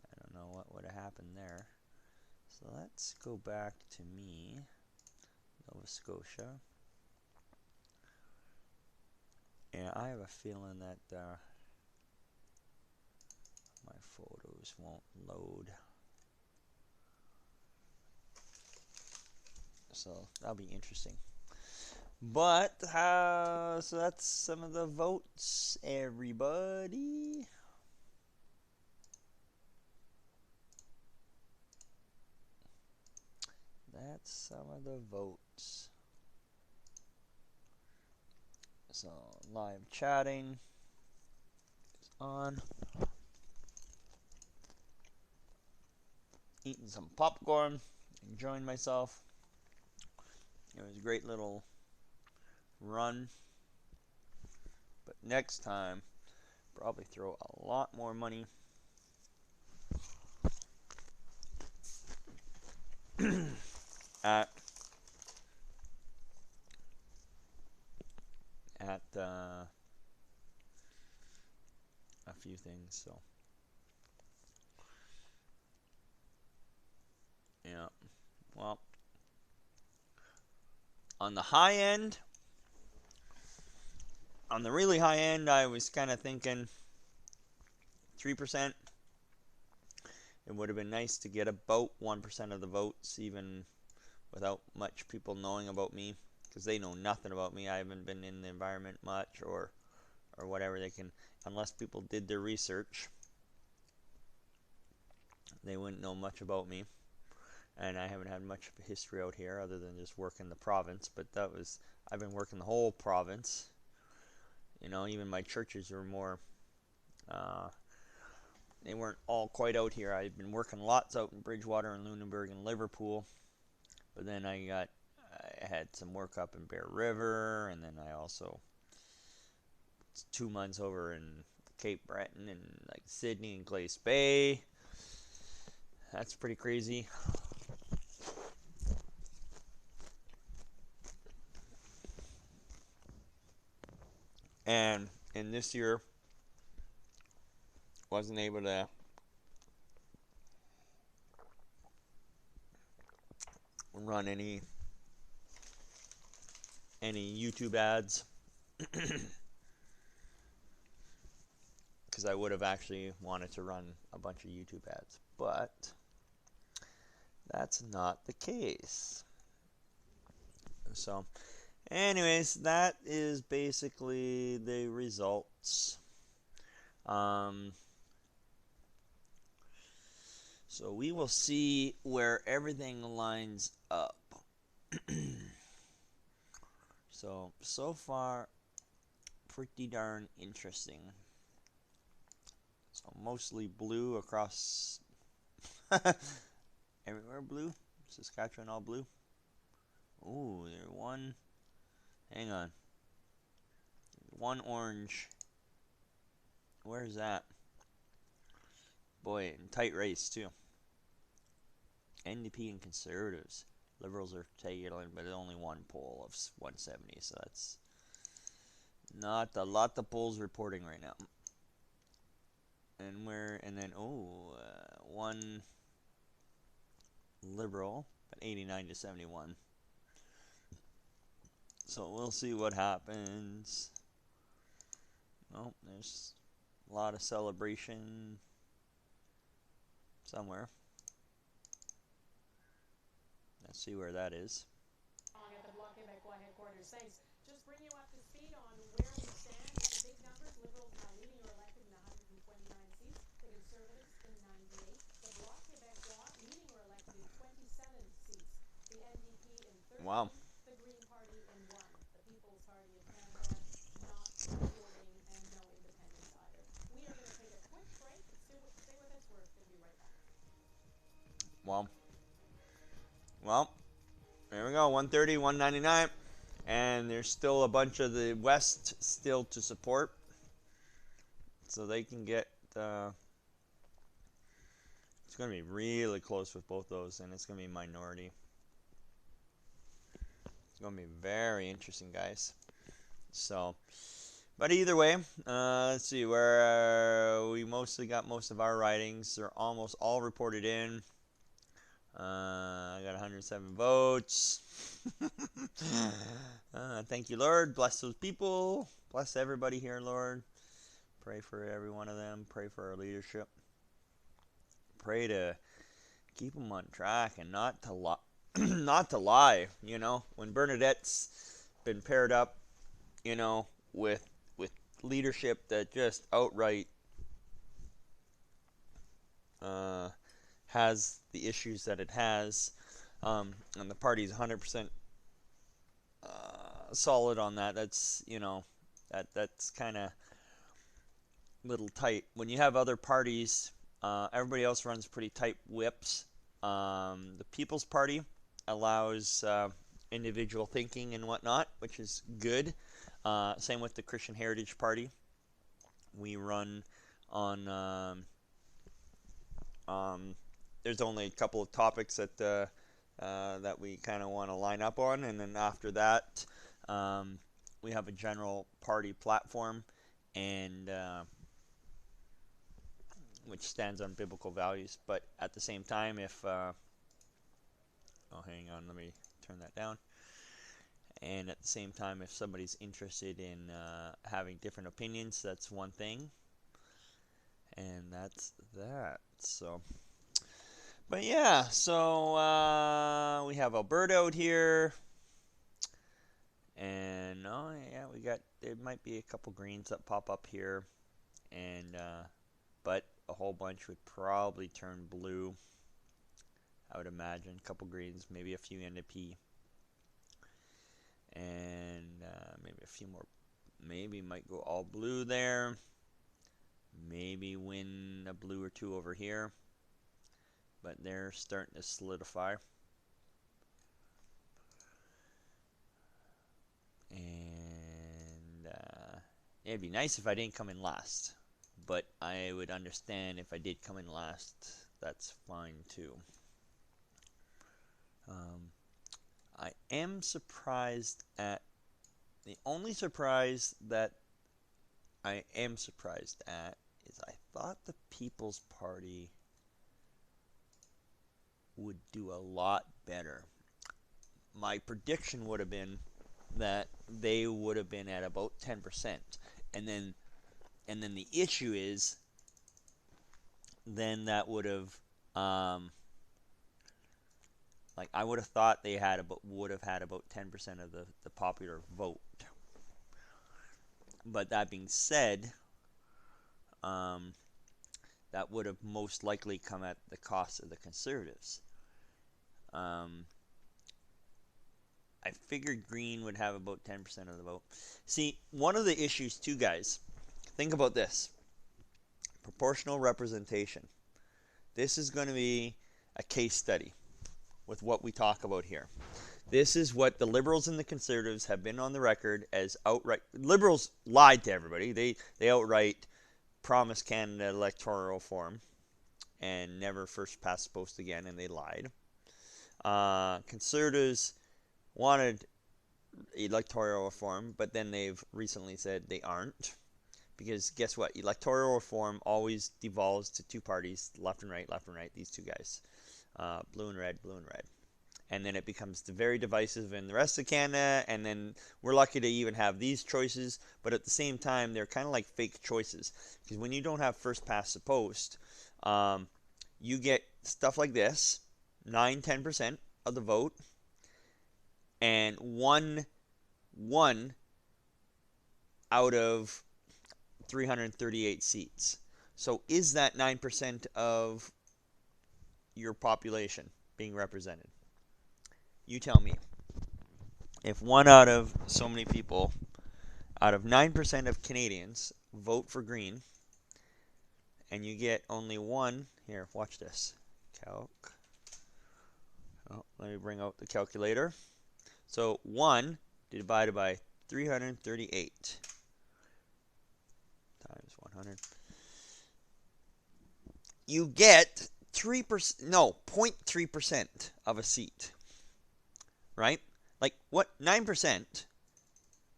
I don't know what would have happened there. So let's go back to me, Nova Scotia. And I have a feeling that my photos won't load. So that'll be interesting. But, so that's some of the votes, everybody. That's some of the votes. So, live chatting is on. Eating some popcorn, enjoying myself. It was a great little run. But next time, probably throw a lot more money at a few things. So yeah, well, on the high end, on the really high end, I was kind of thinking 3%. It would have been nice to get about 1% of the votes, even without much people knowing about me, because they know nothing about me. I haven't been in the environment much, or whatever. They can, unless people did their research, they wouldn't know much about me. And I haven't had much of a history out here other than just working the province. But I've been working the whole province. You know, even my churches were more, they weren't all quite out here. I've been working lots out in Bridgewater and Lunenburg and Liverpool. But then I had some work up in Bear River, and then I also 2 months over in Cape Breton and like Sydney and Glace Bay. That's pretty crazy. And in this year, wasn't able to run any YouTube ads because I would have actually wanted to run a bunch of YouTube ads, but that's not the case. So anyways, that is basically the results. So we will see where everything lines up. So far, pretty darn interesting. So mostly blue across everywhere blue. Saskatchewan all blue. Ooh, there's one. Hang on. One orange. Where's that? Boy, in tight race too. NDP and Conservatives. Liberals are taking it, but only one poll of 170, so that's not a lot of polls reporting right now. And then one Liberal, but 89 to 71. So we'll see what happens. Oh, there's a lot of celebration somewhere. Let's see where that is. At the Bloc Québécois headquarters. Thanks. Just bring you up to speed on where we stand with the big numbers. Liberals now leading or elected in 129 seats. The Conservatives in 98. The Bloc Québécois leading or elected in 27 seats. The NDP in 13. Wow. The Green Party in 1. The People's Party of Canada not reporting, and no independents either. We are going to take a quick break. Stay with us. We're going to be right back. Well, there we go. 130, 199. And there's still a bunch of the West still to support. So they can get... it's going to be really close with both those, and it's going to be minority. It's going to be very interesting, guys. So, but either way, let's see where we mostly got most of our ridings. They're almost all reported in. I got 107 votes. Thank you, Lord. Bless those people. Bless everybody here, Lord. Pray for every one of them. Pray for our leadership. Pray to keep them on track and not to lie. Not to lie. You know, when Bernadette's been paired up, you know, with leadership that just outright has the issues that it has, and the party's 100% solid on that. That's, you know, that's kind of little tight. When you have other parties, everybody else runs pretty tight whips. The People's Party allows individual thinking and whatnot, which is good. Same with the Christian Heritage Party. We run on there's only a couple of topics that that we kind of want to line up on, and then after that, we have a general party platform, and which stands on biblical values. But at the same time, if oh, hang on, let me turn that down. And at the same time, if somebody's interested in having different opinions, that's one thing. And that's that. So, but yeah, so we have Alberta out here. And oh yeah, we got, there might be a couple greens that pop up here. And but a whole bunch would probably turn blue. I would imagine a couple greens, maybe a few NDP. And maybe a few more, maybe might go all blue there, maybe win a blue or two over here, but they're starting to solidify. And it'd be nice if I didn't come in last, but I would understand if I did come in last. That's fine too. I am surprised at, the only surprise that I am surprised at is I thought the People's Party would do a lot better. My prediction would have been that they would have been at about 10%. And then the issue is, then that would have like, I would have thought they would have had about 10% of the popular vote. But that being said, that would have most likely come at the cost of the Conservatives. I figured Green would have about 10% of the vote. See, one of the issues too, guys, think about this. Proportional representation. This is going to be a case study with what we talk about here. This is what the Liberals and the Conservatives have been on the record as outright. Liberals lied to everybody. They outright promised Canada electoral reform and never first past the post again, and they lied. Conservatives wanted electoral reform, but then they've recently said they aren't. Because guess what? Electoral reform always devolves to two parties, left and right, these two guys. Blue and red, blue and red. And then it becomes very divisive in the rest of Canada, and then we're lucky to even have these choices, but at the same time, they're kind of like fake choices. Because when you don't have first past the post, you get stuff like this, 9-10% of the vote, and one out of 338 seats. So is that 9% of your population being represented? You tell me. If one out of so many people, out of 9% of Canadians, vote for Green, and you get only one, here, watch this. Let me bring out the calculator. So 1 divided by 338 times 100. You get 0.3% of a seat. Right? Like what? 9%.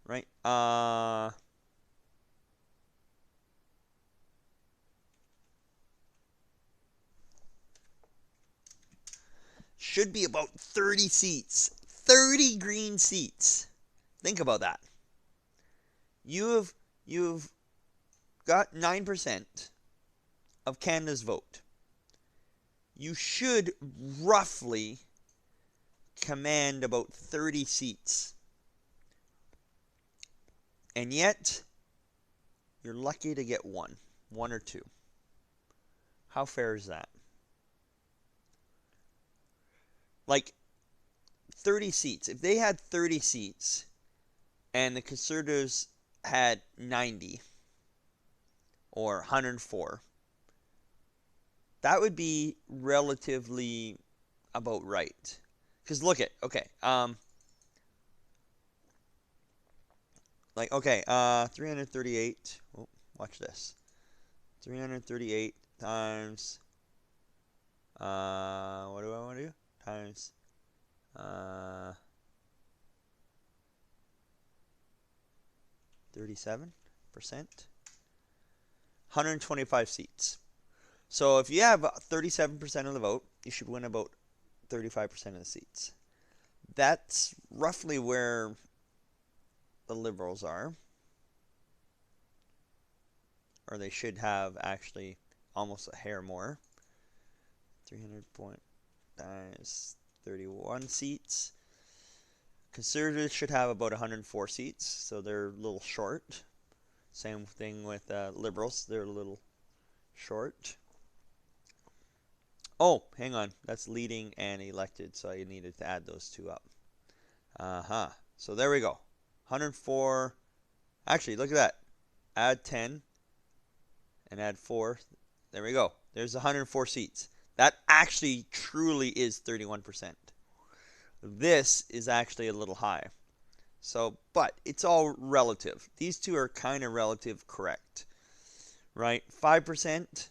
Right? Should be about 30 seats. 30 Green seats. Think about that. You've got 9% of Canada's vote. You should roughly command about 30 seats. And yet, you're lucky to get one or two. How fair is that? Like 30 seats. If they had 30 seats and the Conservatives had 90 or 104, that would be relatively about right. Because look at, okay, 338, watch this. 338 times, what do I want to do? Times, 37%, 125 seats. So if you have 37% of the vote, you should win about 35% of the seats. That's roughly where the Liberals are. Or they should have actually almost a hair more. 300 times 31 seats. Conservatives should have about 104 seats, so they're a little short. Same thing with Liberals, they're a little short. Oh, hang on, that's leading and elected, so I needed to add those two up. So there we go. 104. Actually, look at that. Add 10 and add 4. There we go. There's 104 seats. That actually truly is 31%. This is actually a little high. So, but it's all relative. These two are kind of relative correct. Right? 5%,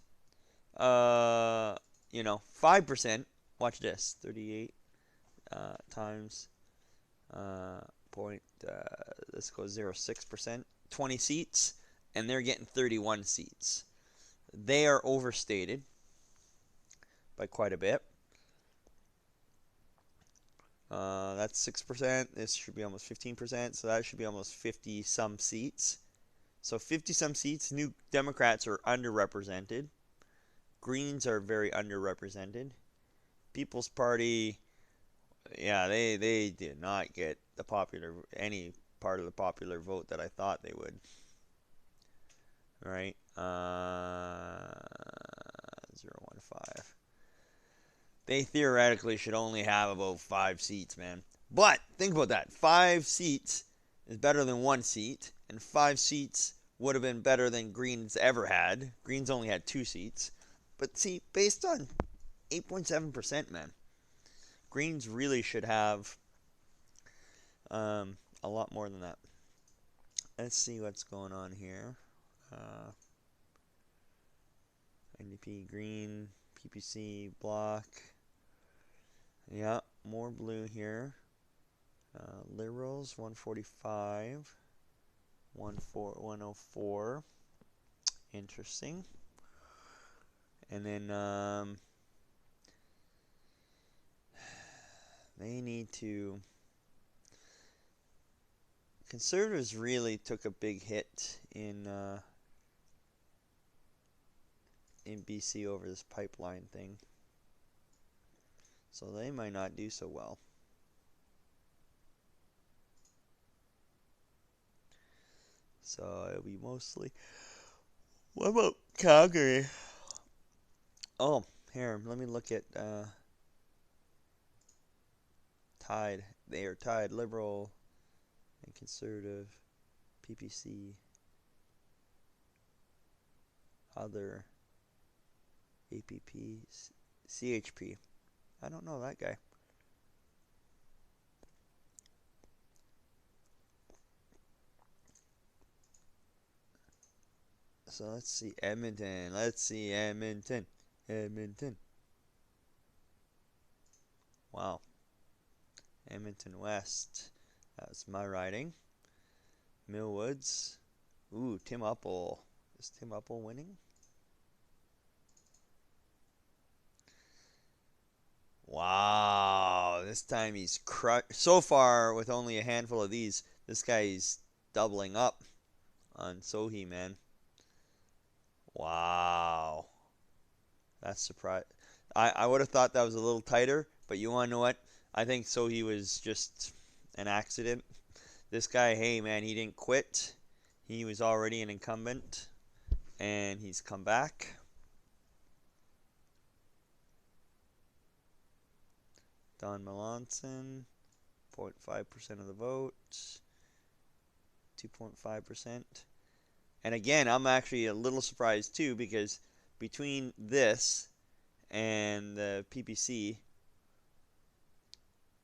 5%, watch this. 38 times let's go 0.6%, 20 seats, and they're getting 31 seats. They are overstated by quite a bit. That's 6%. This should be almost 15%, so that should be almost 50-some seats. So 50-some seats. New Democrats are underrepresented. Greens are very underrepresented. People's Party, yeah, they did not get any part of the popular vote that I thought they would. Right? 0.15. They theoretically should only have about 5 seats, man. But think about that. 5 seats is better than 1 seat, and 5 seats would have been better than Greens ever had. Greens only had 2 seats. But see, based on 8.7%, man, Greens really should have a lot more than that. Let's see what's going on here. NDP, Green, PPC, Block. Yeah, more blue here. Liberals, 145. 104. Interesting. And then they need to. Conservatives really took a big hit in BC over this pipeline thing, so they might not do so well. So it'll be mostly. What about Calgary? Oh, here, let me look at tied. They are tied. Liberal and Conservative, PPC, other, APP, CHP. I don't know that guy. So let's see Edmonton. Edmonton. Wow. Edmonton West. That's my riding. Millwoods. Ooh, Tim Uppel. Is Tim Uppel winning? Wow. This time he's so far with only a handful of these. This guy's doubling up on Sohi, man. Wow. That's surprise. I would have thought that was a little tighter, but you want to know what? I think Sohi was just an accident. This guy, hey man, he didn't quit. He was already an incumbent, and he's come back. Don Melanson, 0.5% of the vote, 2.5%. And again, I'm actually a little surprised too, because between this and the PPC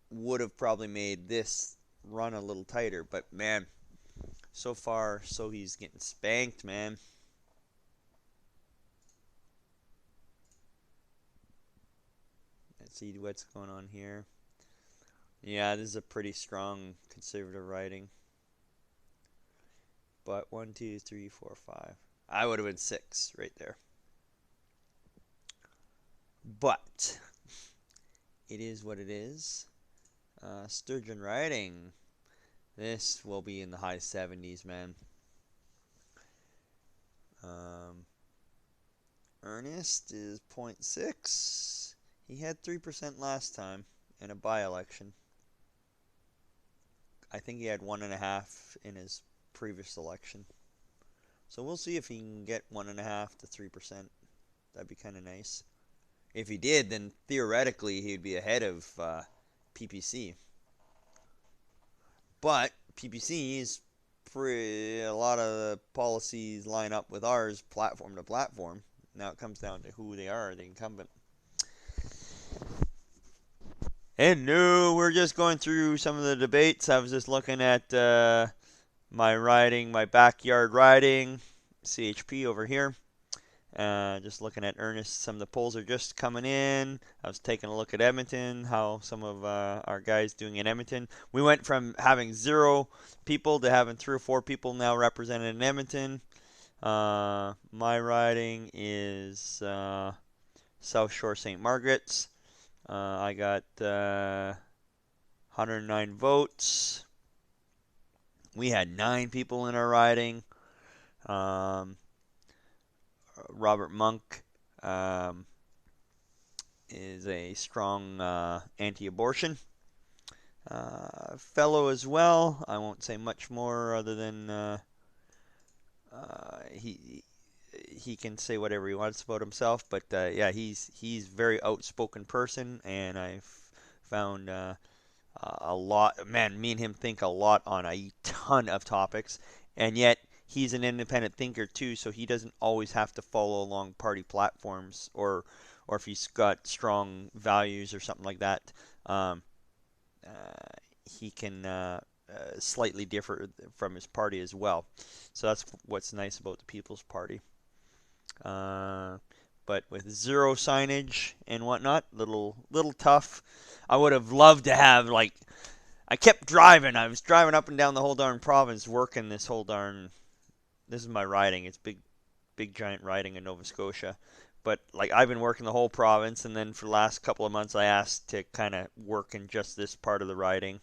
would have probably made this run a little tighter. But man, so far, so he's getting spanked, man. Let's see what's going on here. Yeah, this is a pretty strong conservative riding. But 1, 2, 3, 4, 5. I would have been 6 right there. But it is what it is. Sturgeon riding. This will be in the high 70s, man. Ernest is 0.6. He had 3% last time in a by-election. I think he had 1.5 in his previous election. So we'll see if he can get 1.5 to 3%. That'd be kind of nice. If he did, then theoretically he'd be ahead of PPC. But PPC is a lot of the policies line up with ours, platform to platform. Now it comes down to who they are, the incumbent. And no, we're just going through some of the debates. I was just looking at my riding, my backyard riding, CHP over here. Just looking at Ernest, some of the polls are just coming in. I was taking a look at Edmonton, how some of our guys doing in Edmonton. We went from having 0 people to having 3 or 4 people now represented in Edmonton. My riding is South Shore St. Margaret's. I got 109 votes. We had 9 people in our riding. Robert Monk is a strong anti-abortion fellow as well. I won't say much more other than he can say whatever he wants about himself. But yeah, he's very outspoken person, and I've found a lot. Man, me and him think a lot on a ton of topics, and yet he's an independent thinker too, so he doesn't always have to follow along party platforms or if he's got strong values or something like that. Um, he can slightly differ from his party as well. So that's what's nice about the People's Party. Uh, but with zero signage and whatnot, little tough. I would have loved to have like I kept driving. I was driving up and down the whole darn province, working this whole darn. This is my riding. It's big giant riding in Nova Scotia. But like I've been working the whole province, and then for the last couple of months, I asked to kind of work in just this part of the riding,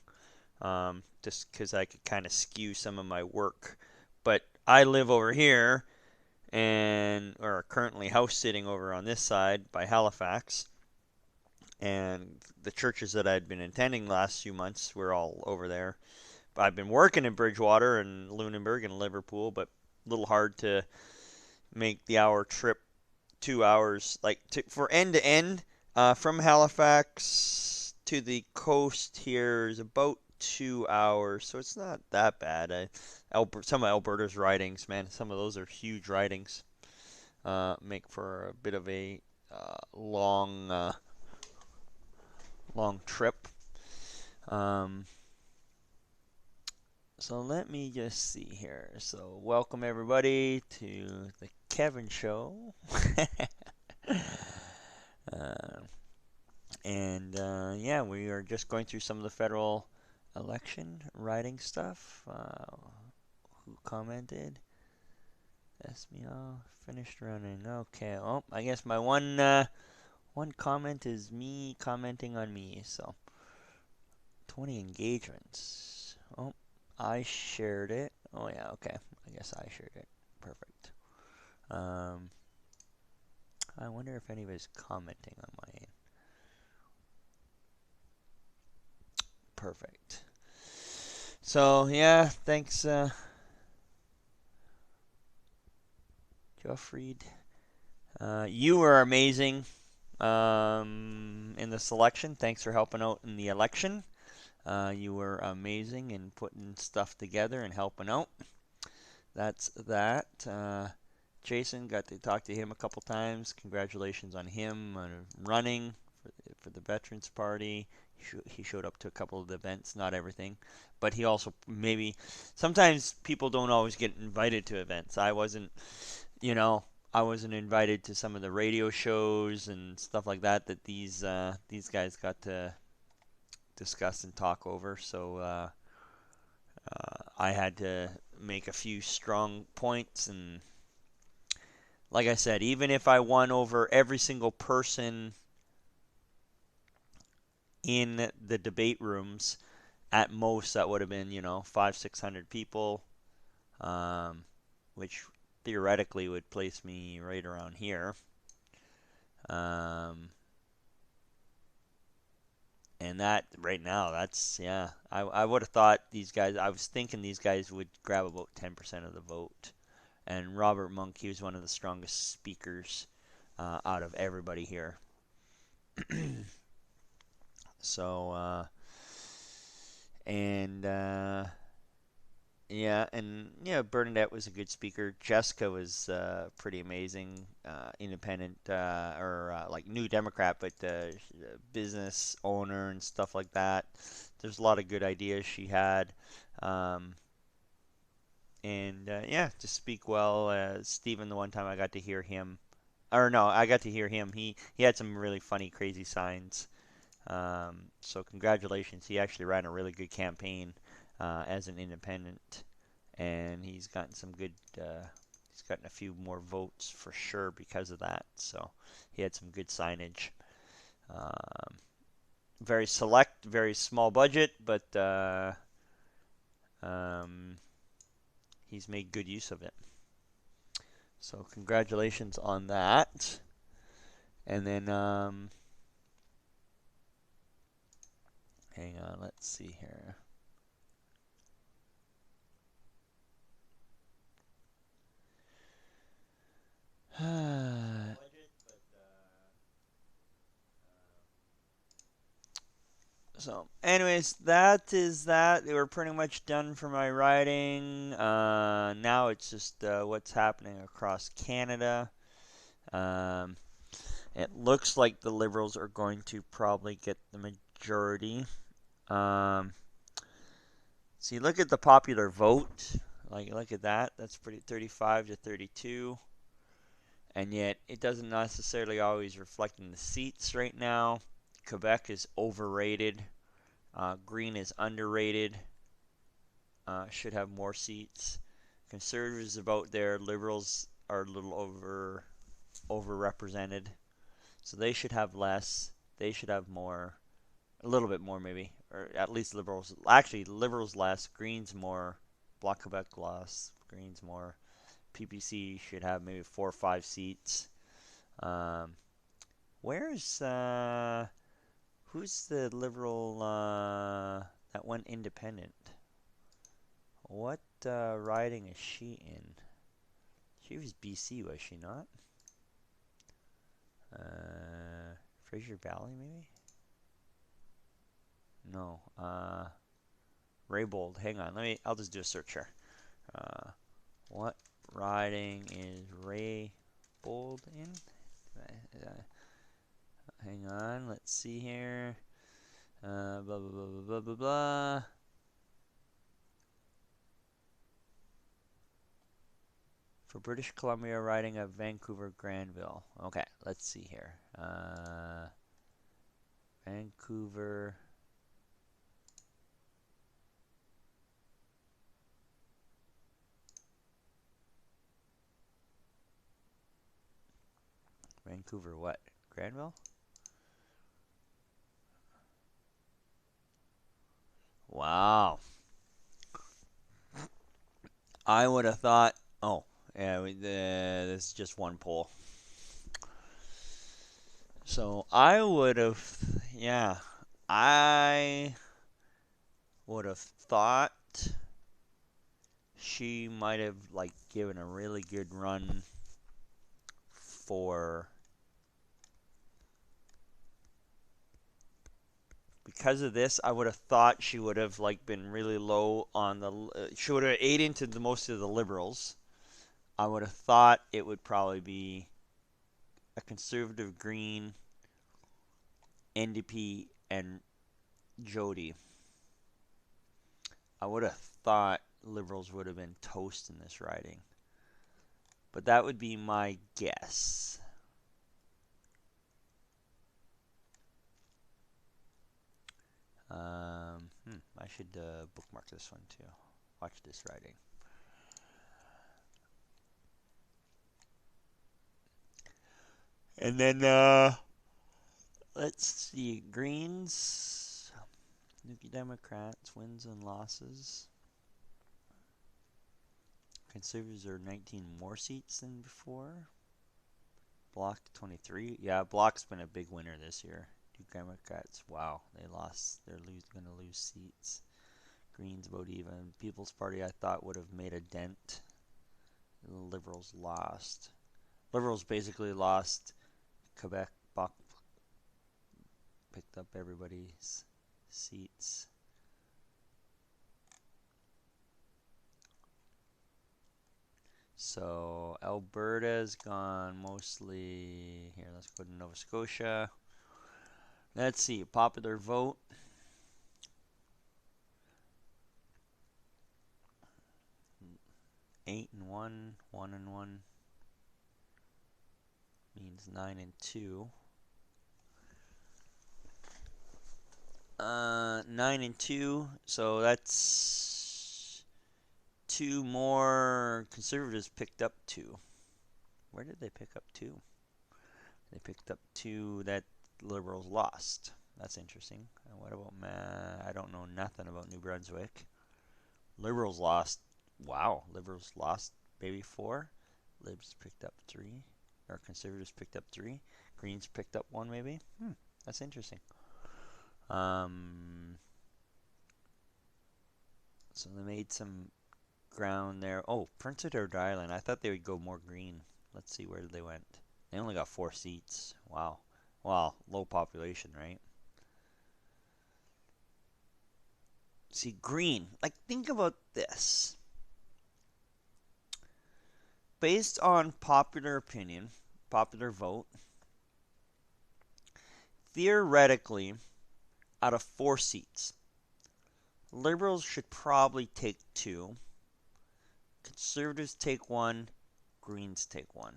just because I could kind of skew some of my work. But I live over here, and or currently house sitting over on this side by Halifax, and the churches that I'd been attending the last few months were all over there. But I've been working in Bridgewater and Lunenburg and Liverpool, but a little hard to make the hour trip 2 hours for end to end from Halifax to the coast here is about 2 hours, so it's not that bad. Some of Alberta's ridings, man, some of those are huge ridings. Make for a bit of a long trip. Um, so let me just see here. So welcome everybody to the Kevin Show. uh, yeah, we are just going through some of the federal election writing stuff. Who commented? That's me all finished running. Okay. Oh, I guess my one comment is me commenting on me. So 20 engagements. Oh, I shared it. Oh yeah, okay. I guess I shared it. Perfect. I wonder if anybody's commenting on mine. Perfect. So yeah, thanks, Joffried. You were amazing in the selection. Thanks for helping out in the election. You were amazing in putting stuff together and helping out. That's that. Jason, got to talk to him a couple times. Congratulations on him on running for the Veterans Party. He showed up to a couple of the events, not everything, but he also maybe sometimes people don't always get invited to events. I wasn't, you know, I wasn't invited to some of the radio shows and stuff like that these guys got to discuss and talk over. So I had to make a few strong points, and like I said, even if I won over every single person in the debate rooms, at most that would have been 500-600 people, which theoretically would place me right around here. And that right now, that's yeah. I would have thought these guys. I was thinking these guys would grab about 10% of the vote. And Robert Monk, he was one of the strongest speakers out of everybody here. So yeah, and Bernadette was a good speaker. Jessica was pretty amazing, independent or like New Democrat, but business owner and stuff like that. There's a lot of good ideas she had, and yeah, to speak well. Stephen, the one time I got to hear him, or no, I got to hear him. He had some really funny, crazy signs. So congratulations. He actually ran a really good campaign as an independent, and he's gotten some good. He's gotten a few more votes for sure because of that. So he had some good signage. Very select, very small budget, but he's made good use of it. So congratulations on that. And then hang on, let's see here. So, anyways, that is that. They were pretty much done for my riding. Now it's just what's happening across Canada. Um, it looks like the Liberals are going to probably get the majority. Um, See, look at the popular vote. Like, look at that. That's pretty 35 to 32. And yet, it doesn't necessarily always reflect in the seats right now. Quebec is overrated. Green is underrated. Should have more seats. Conservatives about there. Liberals are a little overrepresented. So they should have less. They should have more. A little bit more, maybe. Or at least Liberals. Actually, Liberals less. Greens more. Bloc Quebec less. Greens more. PPC should have maybe 4 or 5 seats. Um, where's who's the Liberal that went independent? What riding is she in? She was BC, was she not? Fraser Valley, maybe? No. Raybould. Hang on. I'll just do a search here. What riding is Raybould in? Hang on. Let's see here. Blah blah blah blah blah blah blah. For British Columbia, riding of Vancouver Granville. Okay, let's see here. Vancouver. Vancouver what? Granville? Wow. I would have thought. Oh, yeah. This is just one poll. So I would have. Yeah. I would have thought she might have like given a really good run for. Because of this, I would have thought she would have like been really low on the. She would have ate into the most of the Liberals. I would have thought it would probably be a conservative Green, NDP, and Jody. I would have thought Liberals would have been toast in this riding, but that would be my guess. I should bookmark this one too. Watch this riding. And then let's see, Greens, New Democrats, wins and losses. Conservatives are 19 more seats than before. Bloc 23. Yeah, Bloc's been a big winner this year. New Democrats, wow, they lost. They're going to lose seats. Greens about even. People's Party, I thought would have made a dent. The Liberals lost. Liberals basically lost. Quebec picked up everybody's seats. So Alberta's gone mostly. Here, let's go to Nova Scotia. Let's see, popular vote. Eight and one, 1-1 means 9-2. 9-2, so that's 2 more. Conservatives picked up 2. Where did they pick up 2? They picked up 2 that Liberals lost. That's interesting. And what about I don't know nothing about New Brunswick. Liberals lost. Wow, Liberals lost maybe 4. Libs picked up 3. Or Conservatives picked up 3. Greens picked up 1 maybe. That's interesting. So they made some ground there. Oh, Prince Edward Island. I thought they would go more green. Let's see where they went. They only got 4 seats. Wow. Wow, low population, right? See, Green. Like, think about this. Based on popular opinion, popular vote, theoretically, out of 4 seats, Liberals should probably take 2, Conservatives take 1, Greens take 1.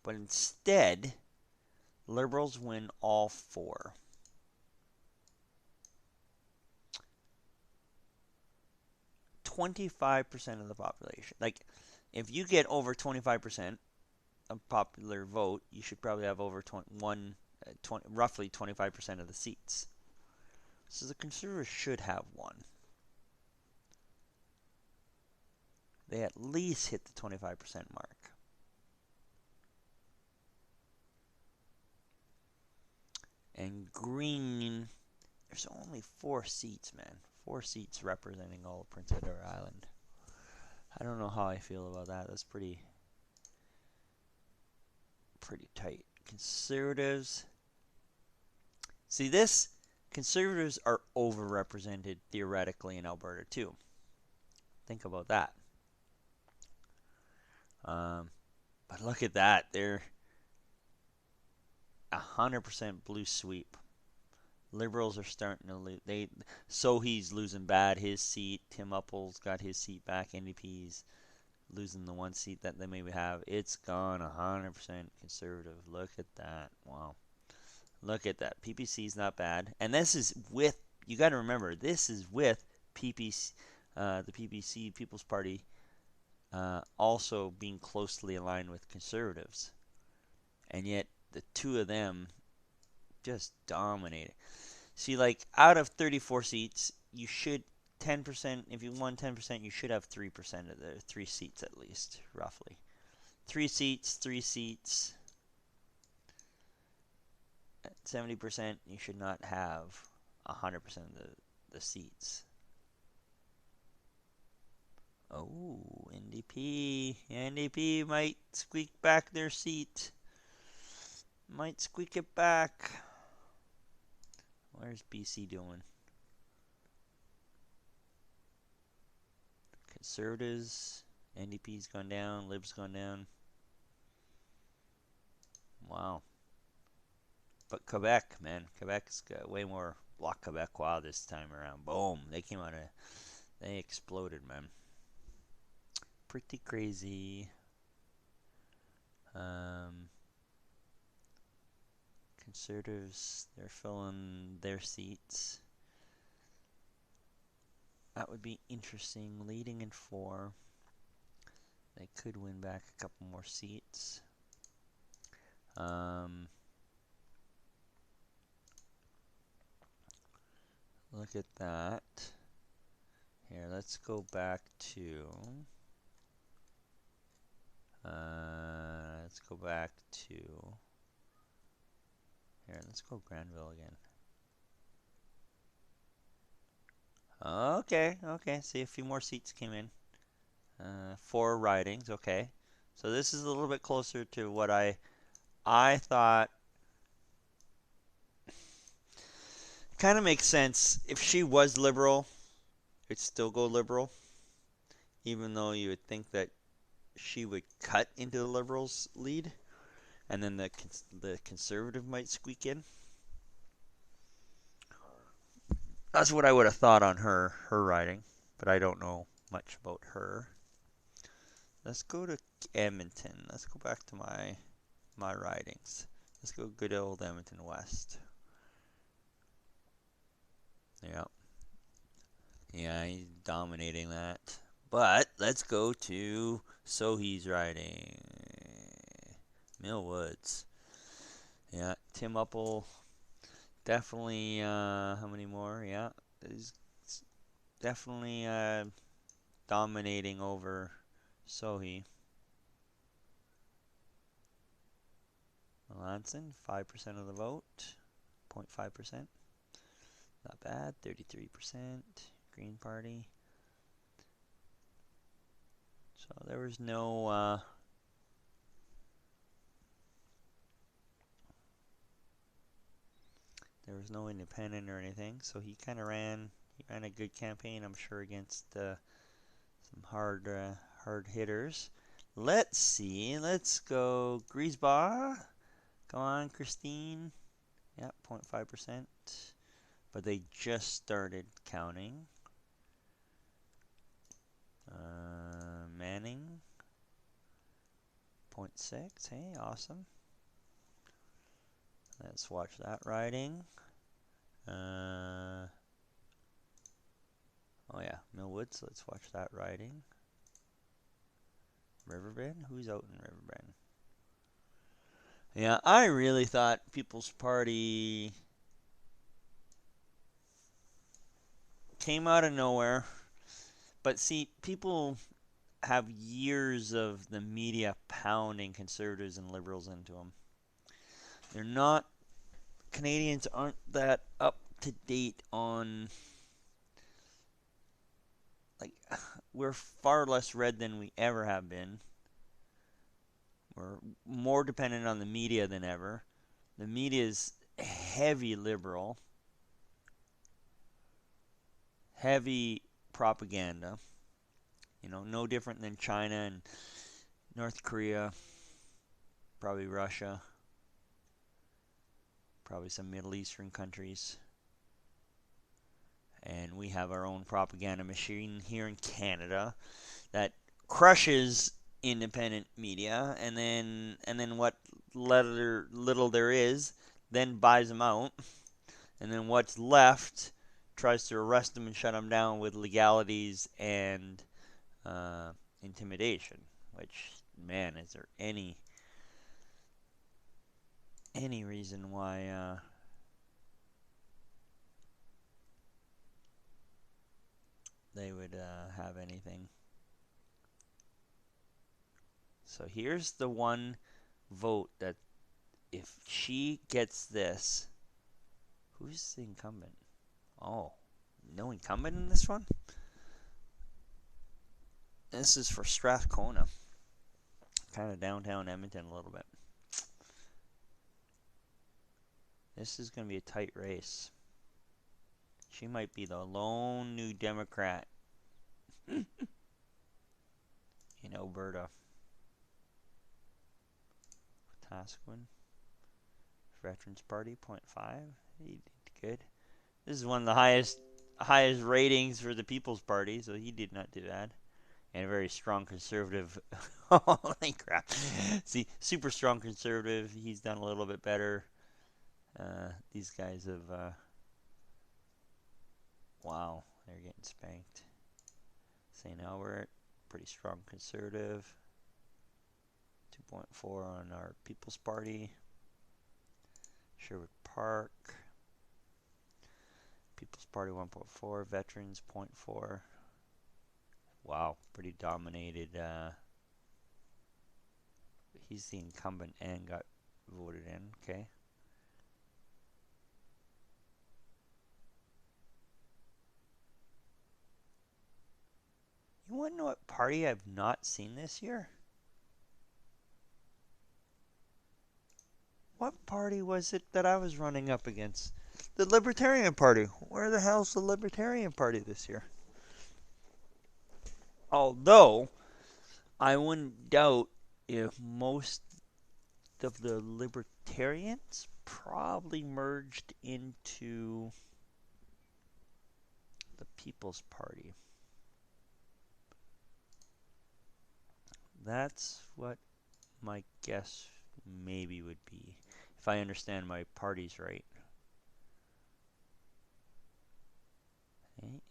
But instead, Liberals win all 4. 25% of the population. Like, if you get over 25% of popular vote, you should probably have over roughly 25% of the seats. So the Conservatives should have 1. They at least hit the 25% mark. And Green, there's only 4 seats, man. 4 seats representing all of Prince Edward Island. I don't know how I feel about that. That's pretty tight. Conservatives. See this? Conservatives are overrepresented theoretically in Alberta too. Think about that. But look at that. They're 100% blue sweep. Liberals are starting to lose. Sohi's losing bad his seat. Tim Uppal's got his seat back. NDP's losing the 1 seat that they maybe have. It's gone 100% Conservative. Look at that. Wow. Look at that. PPC's not bad. And this is with, you got to remember, this is with PPC, the PPC, People's Party, also being closely aligned with Conservatives. And yet, the 2 of them just dominated. See, like, out of 34 seats, you should 10%, if you won 10%, you should have 3% of the 3 seats at least, roughly. 3 seats, 3 seats. At 70%, you should not have 100% of the seats. Oh, NDP. NDP might squeak back their seat. Might squeak it back. Where's BC doing? Conservatives. NDP's gone down. Lib's gone down. Wow. But Quebec, man. Quebec's got way more Bloc Québécois this time around. Boom. They came out of... They exploded, man. Pretty crazy. Conservatives, they're filling their seats. That would be interesting. Leading in 4. They could win back a couple more seats. Look at that. Here, let's go back to... let's go back to... Here, let's go Granville again. Okay. See, a few more seats came in. 4 ridings, okay. So this is a little bit closer to what I thought. Kind of makes sense. If she was Liberal, it'd still go Liberal. Even though you would think that she would cut into the Liberals' lead. And then the Conservative might squeak in. That's what I would have thought on her riding. But I don't know much about her. Let's go to Edmonton. Let's go back to my ridings. Let's go good old Edmonton West. Yeah. Yeah, he's dominating that. But let's go to Sohi's riding. Mill Woods. Yeah, Tim Uppal. Definitely, how many more? Yeah, he's definitely dominating over Sohi. Melanson, 5% of the vote. 0.5%. Not bad. 33%. Green Party. So there was no... There was no independent or anything, so he kind of ran. He ran a good campaign, I'm sure, against some hard hitters. Let's see. Let's go Griesbach. Go on, Christine. Yeah, 0.5%. But they just started counting. Manning. 0.6. Hey, awesome. Let's watch that riding. Oh yeah, Millwoods. Let's watch that riding. Riverbend? Who's out in Riverbend? Yeah, I really thought People's Party came out of nowhere. But see, people have years of the media pounding conservatives and liberals into them. They're not, Canadians aren't that up to date on, like, we're far less read than we ever have been. We're more dependent on the media than ever. The media is heavy liberal, heavy propaganda. You know, no different than China and North Korea, probably Russia, probably some Middle Eastern countries. And we have our own propaganda machine here in Canada that crushes independent media, and then what little there is then buys them out, and then what's left tries to arrest them and shut them down with legalities and intimidation. Which, man, is there any reason why they would have anything? So here's the one vote that if she gets this, who's the incumbent? Oh, no incumbent in this one? This is for Strathcona. Kind of downtown Edmonton a little bit. This is going to be a tight race. She might be the lone new Democrat in Alberta. Tasquin. Veterans Party, 0.5. He did good. This is one of the highest ratings for the People's Party, so he did not do bad. And a very strong conservative. Holy crap. See, super strong conservative. He's done a little bit better. These guys have... wow, they're getting spanked. St. Albert, pretty strong conservative. 2.4 on our People's Party. Sherwood Park. People's Party 1.4. Veterans 0.4. Wow, pretty dominated. He's the incumbent and got voted in. Okay. You want to know what party I've not seen this year? What party was it that I was running up against? The Libertarian Party. Where the hell's the Libertarian Party this year? Although, I wouldn't doubt if most of the Libertarians probably merged into the People's Party. That's what my guess maybe would be, if I understand my parties right. Okay.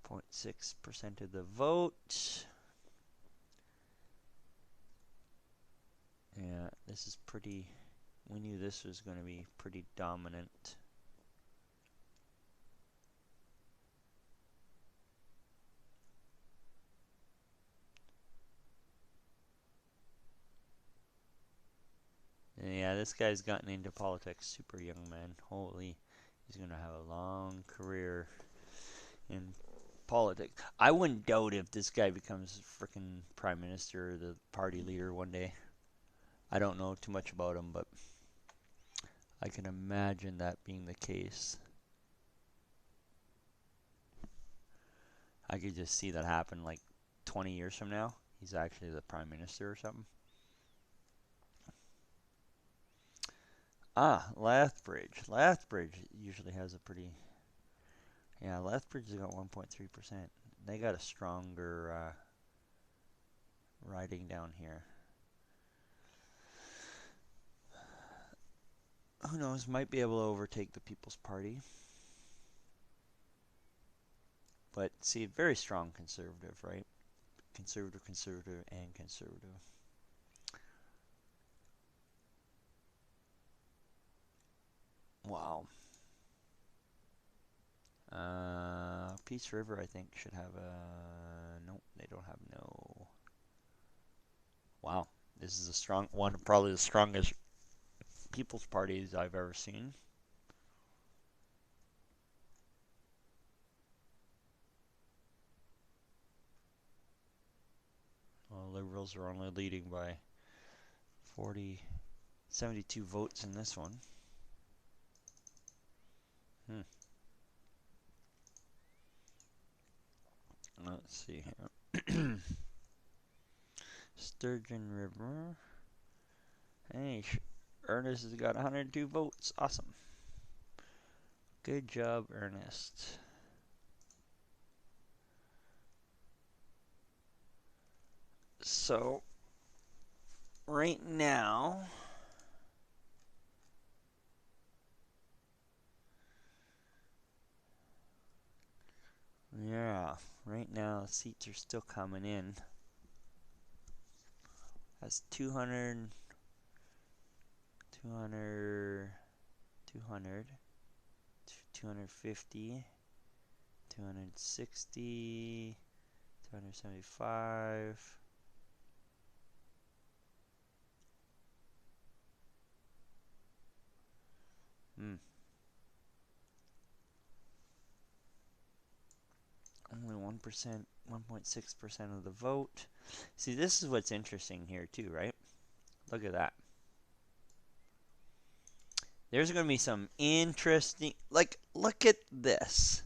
0.6% of the vote. Yeah, this is pretty... we knew this was going to be pretty dominant. Yeah, this guy's gotten into politics super young, man. Holy, he's going to have a long career in politics. I wouldn't doubt if this guy becomes freaking prime minister or the party leader one day. I don't know too much about him, but I can imagine that being the case. I could just see that happen like 20 years from now. He's actually the prime minister or something. Ah, Lethbridge. Lethbridge usually has a pretty... Yeah, Lethbridge has got 1.3%. They got a stronger riding down here. Who knows? Might be able to overtake the People's Party. But see, very strong conservative, right? Conservative, conservative, and conservative. Wow. Peace River, I think, should have a... Nope, they don't have no... Wow. This is a strong one, probably the strongest People's Parties I've ever seen. Well, Liberals are only leading by 72 votes in this one. Let's see here. Sturgeon River. Hey, Ernest has got 102 votes. Awesome. Good job, Ernest. So, right now, yeah, right now seats are still coming in. That's 200, 200, 200, 250, 260, 275. Only 1%, 1.6% of the vote. See, this is what's interesting here too, right? Look at that. There's going to be some interesting, like, look at this.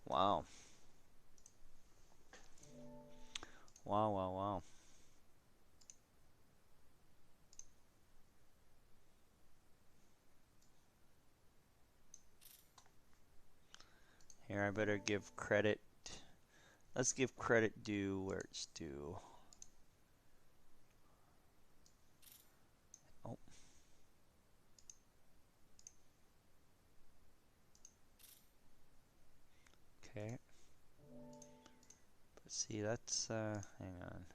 Wow. Wow, wow, wow. Here, I better give credit. Let's give credit due where it's due. Oh. Okay. But see, that's, hang on.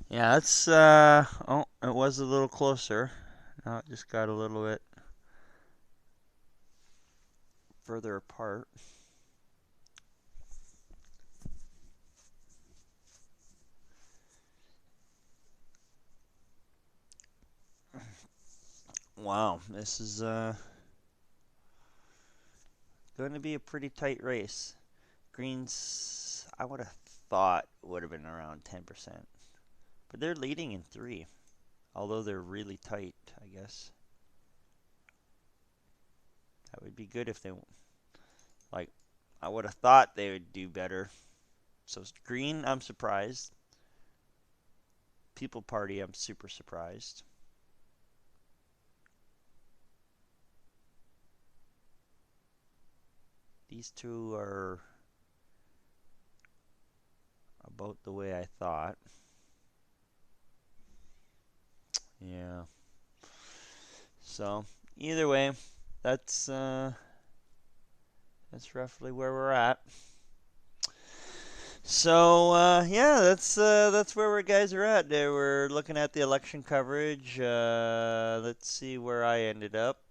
Yeah, that's, oh, it was a little closer. Now it just got a little bit further apart. Wow, this is, going to be a pretty tight race. Greens, I would have thought would have been around 10%. But they're leading in 3. Although they're really tight, I guess. That would be good if they, like, I would have thought they would do better. So Green, I'm surprised. People Party, I'm super surprised. These two are about the way I thought. Yeah. So either way, that's roughly where we're at. So yeah, that's where we guys are at. We're looking at the election coverage. Let's see where I ended up.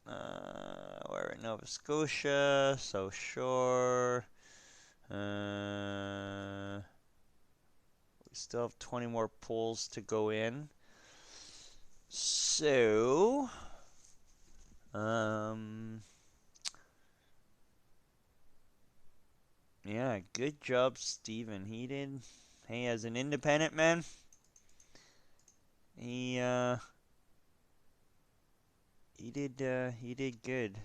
We're in Nova Scotia, South Shore. We still have 20 more polls to go in. So, um, yeah, good job, Stephen. He did. Hey, as an independent man, he uh, he did good.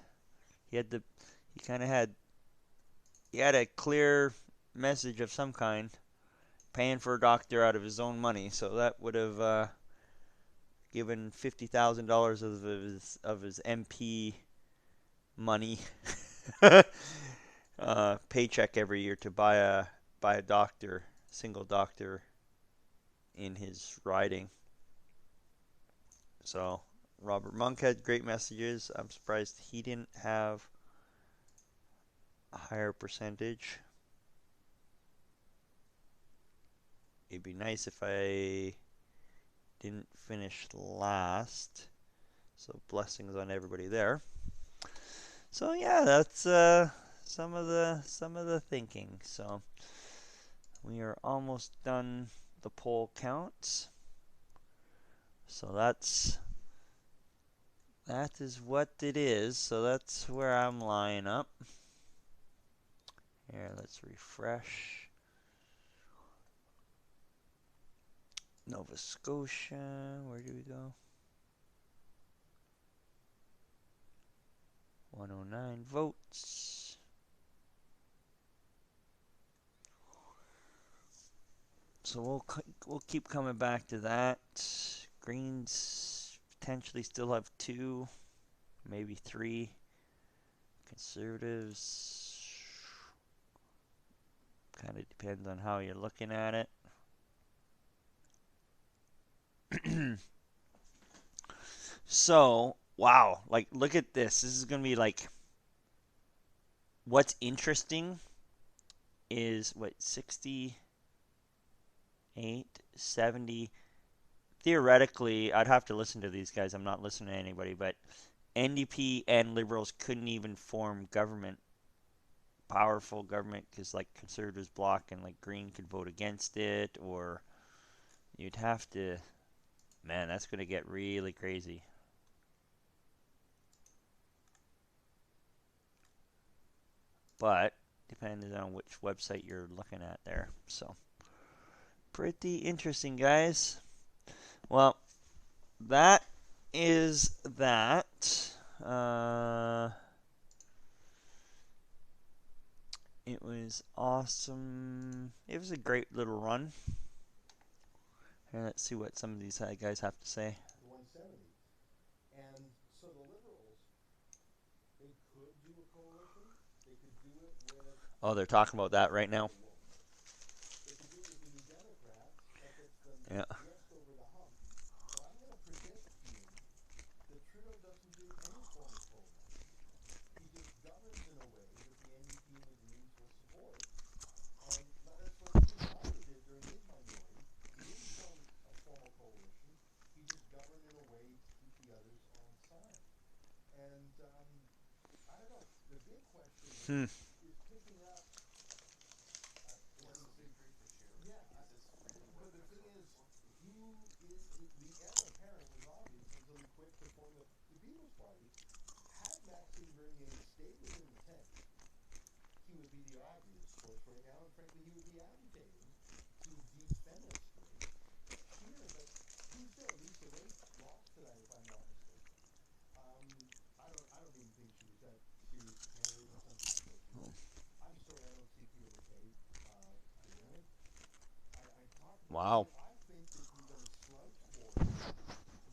He had the he kind of had he had a clear message of some kind, paying for a doctor out of his own money. So that would have given $50,000 of his MP money paycheck every year to buy a doctor, single doctor in his riding. So Robert Monk had great messages. I'm surprised he didn't have a higher percentage. It'd be nice if I didn't finish last. So blessings on everybody there. So yeah, that's some of the thinking. So we are almost done the poll counts. So that is what it is. So that's where I'm lying up. Here, let's refresh. Nova Scotia, where do we go? 109 votes. So we'll keep coming back to that. Greens potentially still have 2, maybe 3. Conservatives kind of depends on how you're looking at it. So, wow, like look at this. This is going to be like what's interesting is what 68, 70. Theoretically, I'd have to listen to these guys. I'm not listening to anybody, but NDP and Liberals couldn't even form government, powerful government, because like Conservatives block and like Green could vote against it, or you'd have to. Man, that's going to get really crazy. But depending on which website you're looking at there. So pretty interesting, guys. Well, that is that. It was awesome. It was a great little run. And let's see what some of these guys have to say. 170. And so the Liberals, they could do a coalition. They could do it with. Oh, they're talking about that right now. They could do it with the New Democrats that gets them Yeah. just over the hump. But I'm going to predict to you that Trudeau doesn't do any form of coalition. He just governs in a way that the NDP and the Greens will support. And that's what Steve Harper did during his minority. He didn't form a formal coalition. He just governed in a way to keep the others on side. And I don't know. The big question is picking up. What's the big three for sure? Yeah. But the thing is, who is the heir apparent was obvious until he quit to form the People's Party. Had Maxime Bernier stayed within the tent, he would be the obvious choice right now, and frankly, he would be agitating to defenestrate Scheer. But who's there? Lisa Raitt lost tonight, if I'm not mistaken. I don't even think she was that serious a candidate or something unfortunately. I'm sorry, I don't see Peter MacKay doing it. I talked about Wow. it. I think that you're going to slouch forward.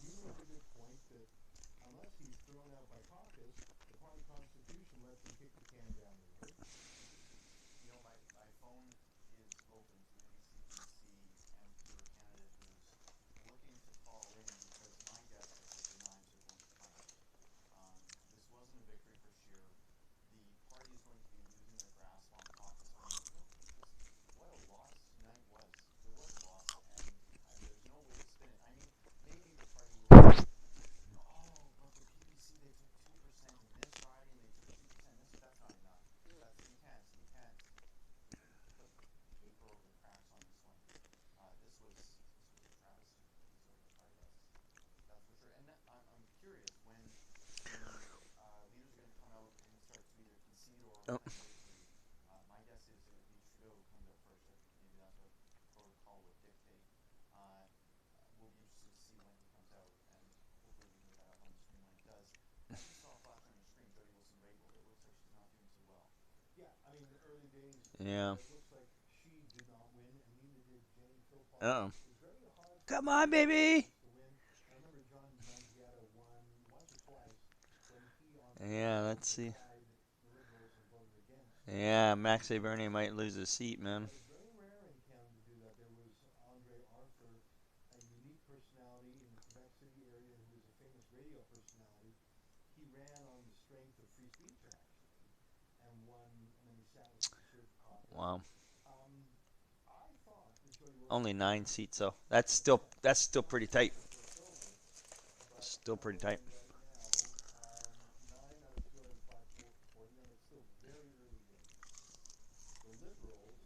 You made the good point that unless he's thrown out by caucus, the party constitution lets him kick the can down the road. You know, my phone is open to any CBC and for a candidate who's looking to call in because my guess is that the knives are going to come out. This wasn't a victory for Scheer. The party is going to be losing their grasp on caucus only. What a loss tonight was. It was a loss, and there's no way to spin it. I mean, maybe the party will say, oh, but the PPC, they took 2% in this riding, they took 2% in this. That's not enough. You can't. But or Oh. conversely, my guess is it would be Trudeau comes up first. I think maybe that's what protocol would dictate. We'll be interested to see when he comes out, and hopefully we can get that up on the screen when it does. As you saw flash on your screen, Jody Wilson-Raybould, it looks like she's not doing too well. Yeah, I mean, the early days, Yeah. it looks like she did not win, and neither did Jenny Philpott. Oh. It was very hard for Come on, baby. to win. I remember John Manziata won once or twice when he on Yeah, let's see. defied the Liberals and voted against. Yeah, Max Bernier might lose his seat, man. It was very rare in Canada to do that. There was Andre Arthur, a unique personality in the Quebec City area who was a famous radio personality. He ran on the strength of free speech, actually, and won, and then he sat with the Conservative caucus. Wow. I thought that Jody Wilson Only 9 seats, though. That's still pretty tight. Still pretty tight. right now, 9 out of 205 voting, and it's still very early days. The Liberals,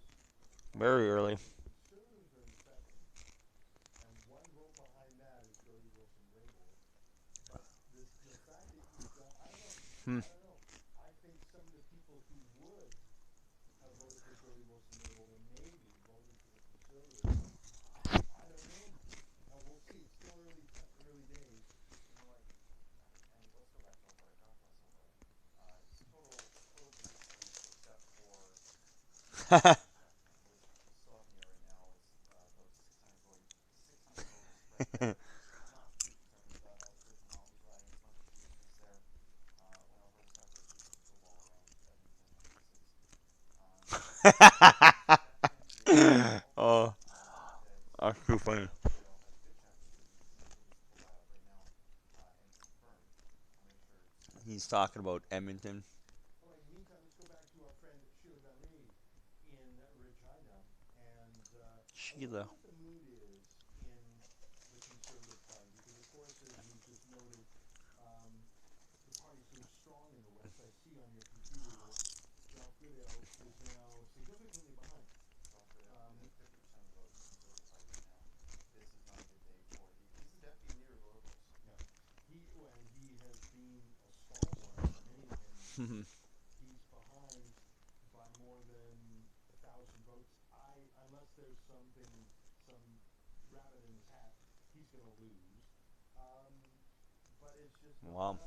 Very early. Conservatives are in second, and one vote behind that is Jody Wilson-Raybould. But the fact that you've got, I don't know. I think some of the people who would have voted for Jody Wilson-Raybould and maybe voted for the Conservatives, I don't know. We'll see. It's still early days. You know what? And let's go back to Alberta. God bless Alberta. It's total blue state except for which is still up in the air right now. It's about 600 votes spread there. Not 2%. We've got Alberta Mountains riding. A bunch of Indigenous there. When Alberta's got their big football around Edmonton and pieces. Oh, that's too funny. He's talking about Edmonton. All right, in the meantime, let's go back to our friend Sheila Gunn-Reid in Regina. And Sheila. I wonder what the mood is in the Conservative Party. Because, of course, as you just noted, the party seems strong in the West. I see on your computer that Ralph Goodale is now significantly behind. 50% of the vote in the Conservative Party right now. This is not a good day for he's the deputy leader of the Liberals. Yeah. He has been a stalwart for many, many years. He's behind by more than 1,000 votes. Unless there's some rabbit in his hat, he's going to lose. But it's just Wow.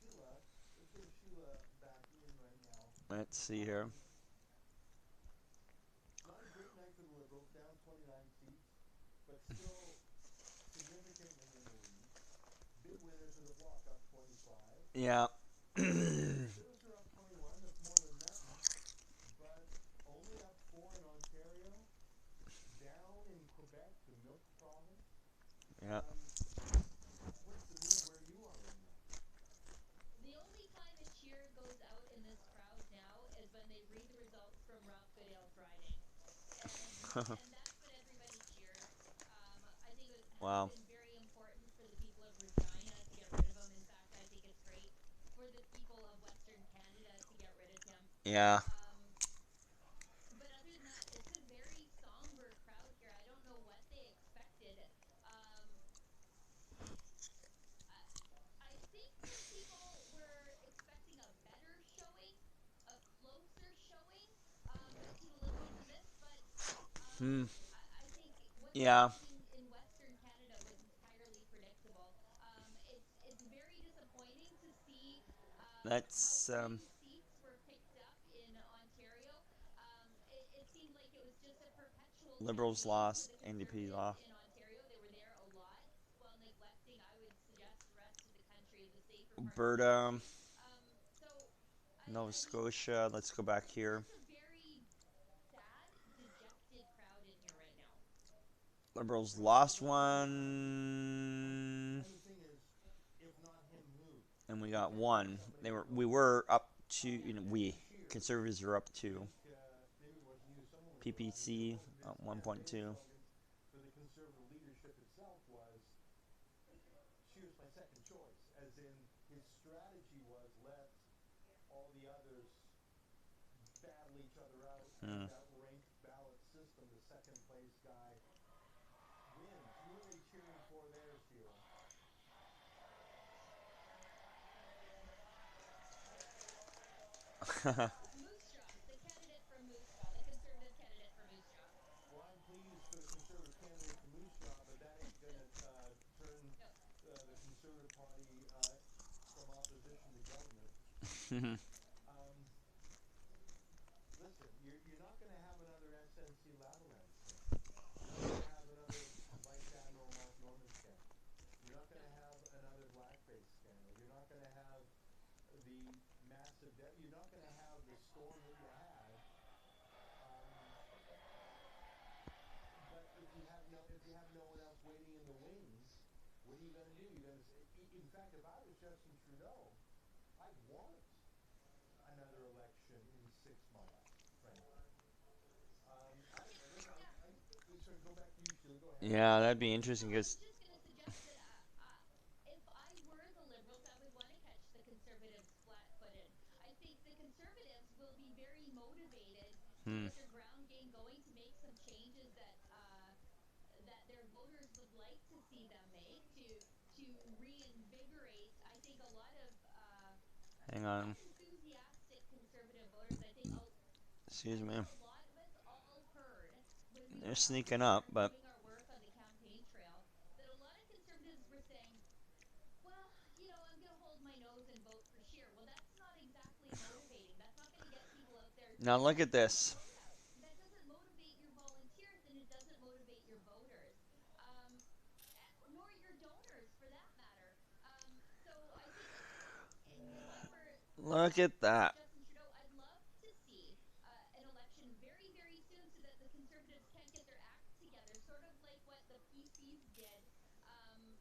Sheila. Let's go to Sheila back in right now. Let's see here. Not a great night for the Liberals, down 29 seats, but still significantly in the lead. Big winners in the block, up 25. Yeah. Conservatives are up 21, that's more than nothing. But only up 4 in Ontario, down in Quebec, the Milk Province. Yeah. What's the mood where you are right now? The only time a cheer goes out in this crowd now is when they read the results from Ralph Goodale's riding. And that's when everybody cheers. I think it Wow. has been very important for the people of Regina to get rid of him. In fact, I think it's great for the people of Western Canada to get rid of him. Yeah. But other than that, it's a very somber crowd here. I don't know what they expected. I think that people were expecting a better showing, a closer showing to the Liberals in this. But I think what Yeah. happened in Western Canada was entirely predictable. It's very disappointing to see That's how few seats were picked up in Ontario. It seemed like it was just a perpetual Liberals campaign lost, for the NDP Conservatives lost. in Ontario. They were there a lot while neglecting, I would suggest, the rest of the country, the safer parts of the Alberta, country. So Nova I mean, Scotia. Let's go back here. it's a very sad, dejected crowd in here right now. Liberals lost one, And the thing is, if not him, who? and we got one. We were up to, we Conservatives are up to. Maybe it wasn't you, someone was PPC at 1.2. For the Conservative leadership itself was, she was my second choice, as in his strategy was let all the others battle each other out, and that ranked ballot system, the second place guy wins. Who are they cheering for there, Sheila? Moose Jaw, the candidate for Moose Jaw, the conservative candidate for Moose Jaw. Well, I'm pleased for the conservative candidate for Moose Jaw, but that ain't gonna turn No. the conservative party from opposition to government. Um, Listen, you're not going to have another SNC Lavalin scandal. You're not going to have another Vice Admiral Mark Norman scandal. You're not going to have another blackface scandal. You're not going to have the massive debt. You're not going to have the storm that you had. But if you have no one else waiting in the wings, what are you going to do? You're going to say, in fact, if I was Justin Trudeau, I'd want another election in 6 months, frankly. Listen, Yeah. sorry, go back to you, Sheila. Go ahead. Yeah, that'd be interesting No, I because was just going to suggest that if I were the Liberals, I would want to catch the Conservatives flat-footed. I think the Conservatives will be very motivated to get their ground game going, to make some changes that their voters would like to see them make, to reinvigorate. I think a lot of hang on, enthusiastic Conservative voters. I excuse me, think a lot of us all heard when we they're were out sneaking up, there but doing our work on the campaign trail that a lot of Conservatives were saying, well, I'm going to hold my nose and vote for Scheer. Well, that's not exactly motivating. That's not going to get people out there now look at to this. protest. That doesn't motivate your volunteers, and it doesn't motivate your voters, nor your donors, for that matter. So I think if I were Look at that. Justin Trudeau, I'd love to see an election very, very soon so that the Conservatives can get their act together, sort of like what the PCs did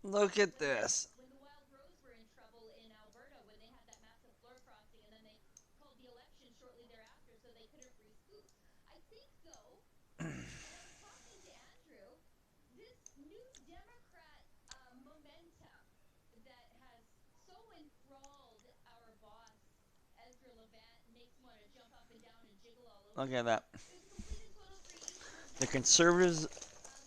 Look at when this. the Wild Rose were in trouble in Alberta, when they had that massive floor crossing, and then they called the election shortly thereafter so they couldn't recoup. I think, though, and I was talking to Andrew, this new Democrat momentum that has so enthralled our boss, Ezra Levant, makes him want to jump up and down and jiggle all over Look the at place. that. It was a complete and total 360 The reversal for him. Conservatives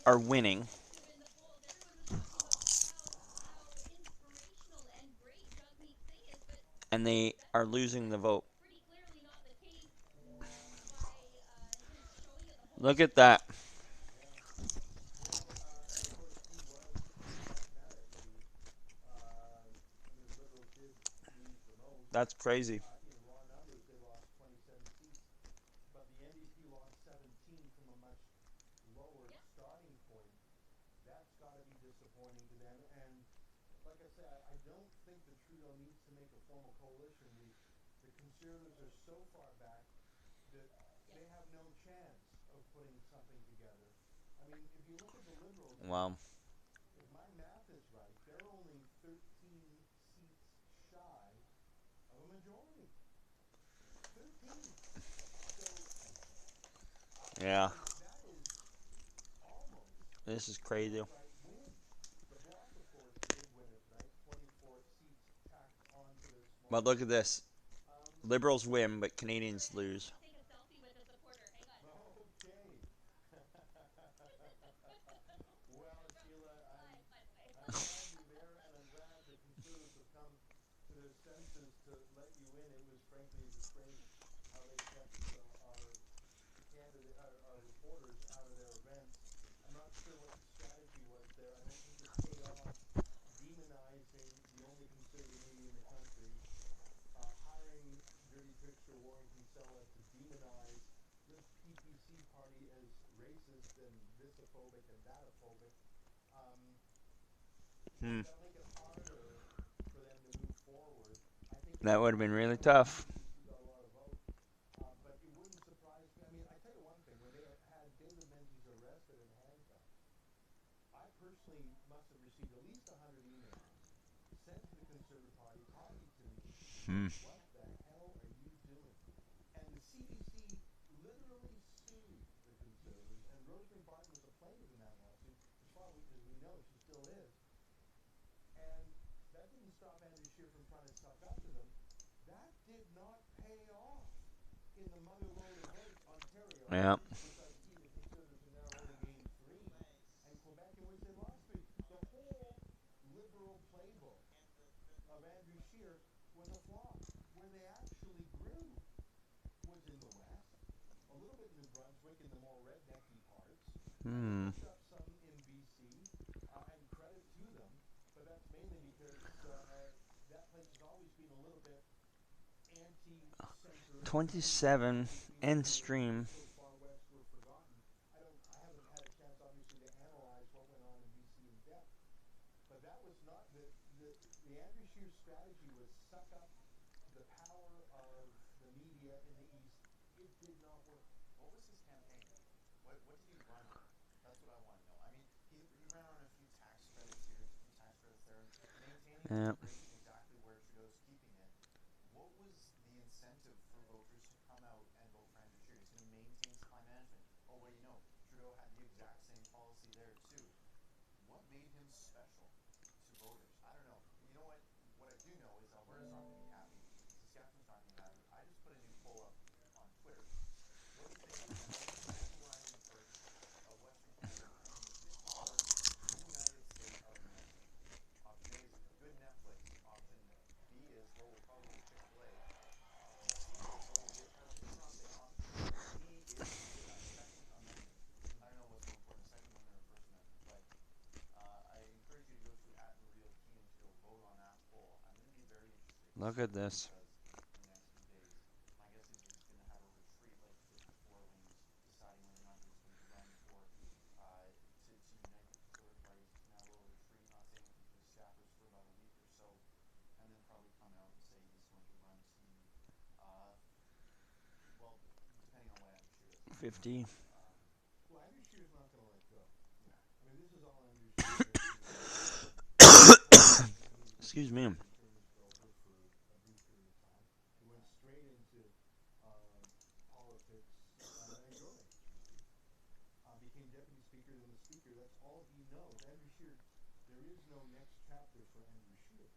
They are were winning, projected to win the polls. Everyone was talking about how inspirational and great Jagmeet Singh is, but and they that's are losing the vote. pretty clearly not the case by his showing at the polls Look at this that. week. Yeah. And of course he was mathematically, the Liberals did lose the most. That's crazy. In raw numbers, they lost 27 seats, but the NDP lost 17 from a much lower Yeah. starting point. That's got to be disappointing to them. And like I said, I don't think that Trudeau needs to make a formal coalition. The Conservatives are so far back that Yeah. they have no chance of putting something together. I mean, if you look at the Liberals, Wow. if my math is right, they're only 13 seats shy of a majority. 13. So Yeah. that is almost This is an crazy. outright win. The Bloc, of course, the big winner tonight, 24 seats tacked onto their small. But look at this. Um, Liberals win, but Canadians Sorry, I just lose. want to take a selfie with a supporter. Hang on. okay. Well, Sheila, Hi, by the way. I'm glad you're there, and I'm glad the Conservatives have come to their senses to let you in. It was frankly a disgrace how they kept our reporters out of their events. I'm not sure what the strategy was there. I don't think it paid off demonizing the only conservative media in the country, hiring dirty picture Warren Kinsella to demonize the PPC party as racist and thisophobic and thatophobic. Hmm. That'll make it harder for them to move forward. I think That would have been really tough. PPC got a lot of votes, but it wouldn't surprise me. I mean, I tell you one thing: when they had David Menzies arrested and handcuffed, I personally must have received at least 100 emails sent to the Conservative Party, copied to me, Hmm. saying, "What the hell are you doing?" And the CBC literally sued the Conservatives, and Rosemary Barton was a plaintiff in that lawsuit. As far as we know, she still is. And that didn't stop Andrew Scheer from trying to suck up to them. That did not pay off in the mother lode of votes, Ontario, Yeah. which I see the Conservatives have now only gained 3, and Quebec, in which they lost 3. The whole Liberal playbook of Andrew Scheer was a flop, where they actually grew. was in the west, a little bit in New Brunswick in the more rednecky parts. Hmm. Picked up some in BC, and credit to them, but that's mainly because that place has always been a little bit anti-center. 27 end stream. So far west were forgotten. I haven't had a chance, obviously, to analyze what went on in BC in depth, but that was not the Andrew Scheer strategy was suck up the power of the media in the east. It did not work. What was his campaign? What did he run on? That's what I want to know. I mean, he ran on a few tax credits here, a few tax credits there, maintaining Yeah. immigration exactly where Trudeau's keeping it. What was the incentive for voters to come out and vote for Andrew Scheer? He's going to maintain supply management. Oh, well, Trudeau had the exact same policy there too. What made him special to voters? I don't know. You know what? What I do know is Alberta's not going to be happy. Saskatchewan's not going to be happy. I just put a new poll up on Twitter. What do you think is the most overriding perk of Western Canada becoming the 51st United State of America? Option A is good Netflix. Option B is, well, we'll probably get Chick-fil-A. Option C is, well, we'll get President Trump. And option D is Second Amendment. I don't know what's more important, Second Amendment or First Amendment, but I encourage you to go to @RealKeen to go vote on that poll. I'm going to be very interested. Look at this. Because in the next few days, my guess is he's going to have a retreat like he did before when he was deciding whether or not he was going to run for to unite the Conservative Party. He's going to have a little retreat, not saying anything to his staffers for about a week or so, and then probably come out and say he's going to run to, well, depending on what Andrew Scheer does. 50. Well, Andrew Scheer's not going to let go. Yeah. I mean, this is all Andrew Scheer. Excuse me. Insurance broker for a brief period of time. He went straight into politics at your age. Became deputy speaker, then the speaker. That's all he knows. Andrew Scheer, there is no next chapter for Andrew Scheer.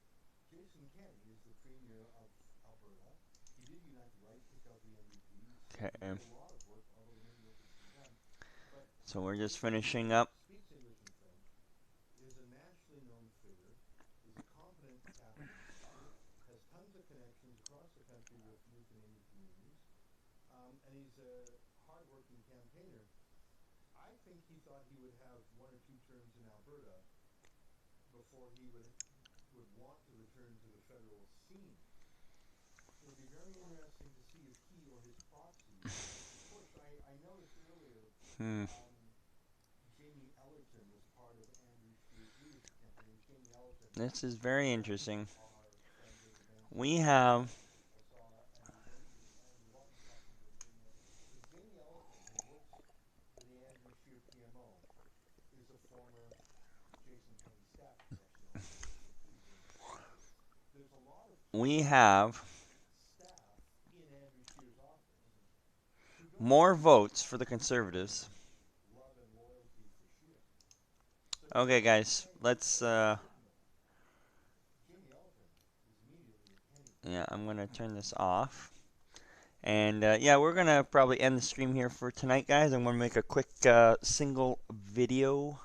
Jason Kenney is the premier of Alberta. He did unite the right, took out the NDP. Okay. He did a lot of work, although many work has been done. But So we're just finishing up. speaks English and French, is a nationally known figure, is a competent cabinet minister, has tons of connections across the country with new Canadian communities, and he's a hard-working campaigner. I think he thought he would have one or two terms in Alberta before he would want to return to the federal scene. It would be very interesting to see if he or his proxy push. I noticed earlier Hmm. Jamie Ellerton was part of Andrew Scheer's leadership campaign. Jamie Ellerton, This is very interesting. our friend David Vance, We have I saw Andrew Walton talking to Jamie Ellerton. But Jamie Ellerton, who works for the Andrew Scheer PMO, is a former Jason Kenney staff. There's a lot of we have staff in Andrew Scheer's office who don't more votes for the Conservatives. love and loyalty for Scheer. Okay, guys, let's Jamie Ellerton is immediately a Kenney. yeah, I'm gonna turn this off. And yeah, we're gonna probably end the stream here for tonight, guys. I'm gonna make a quick single video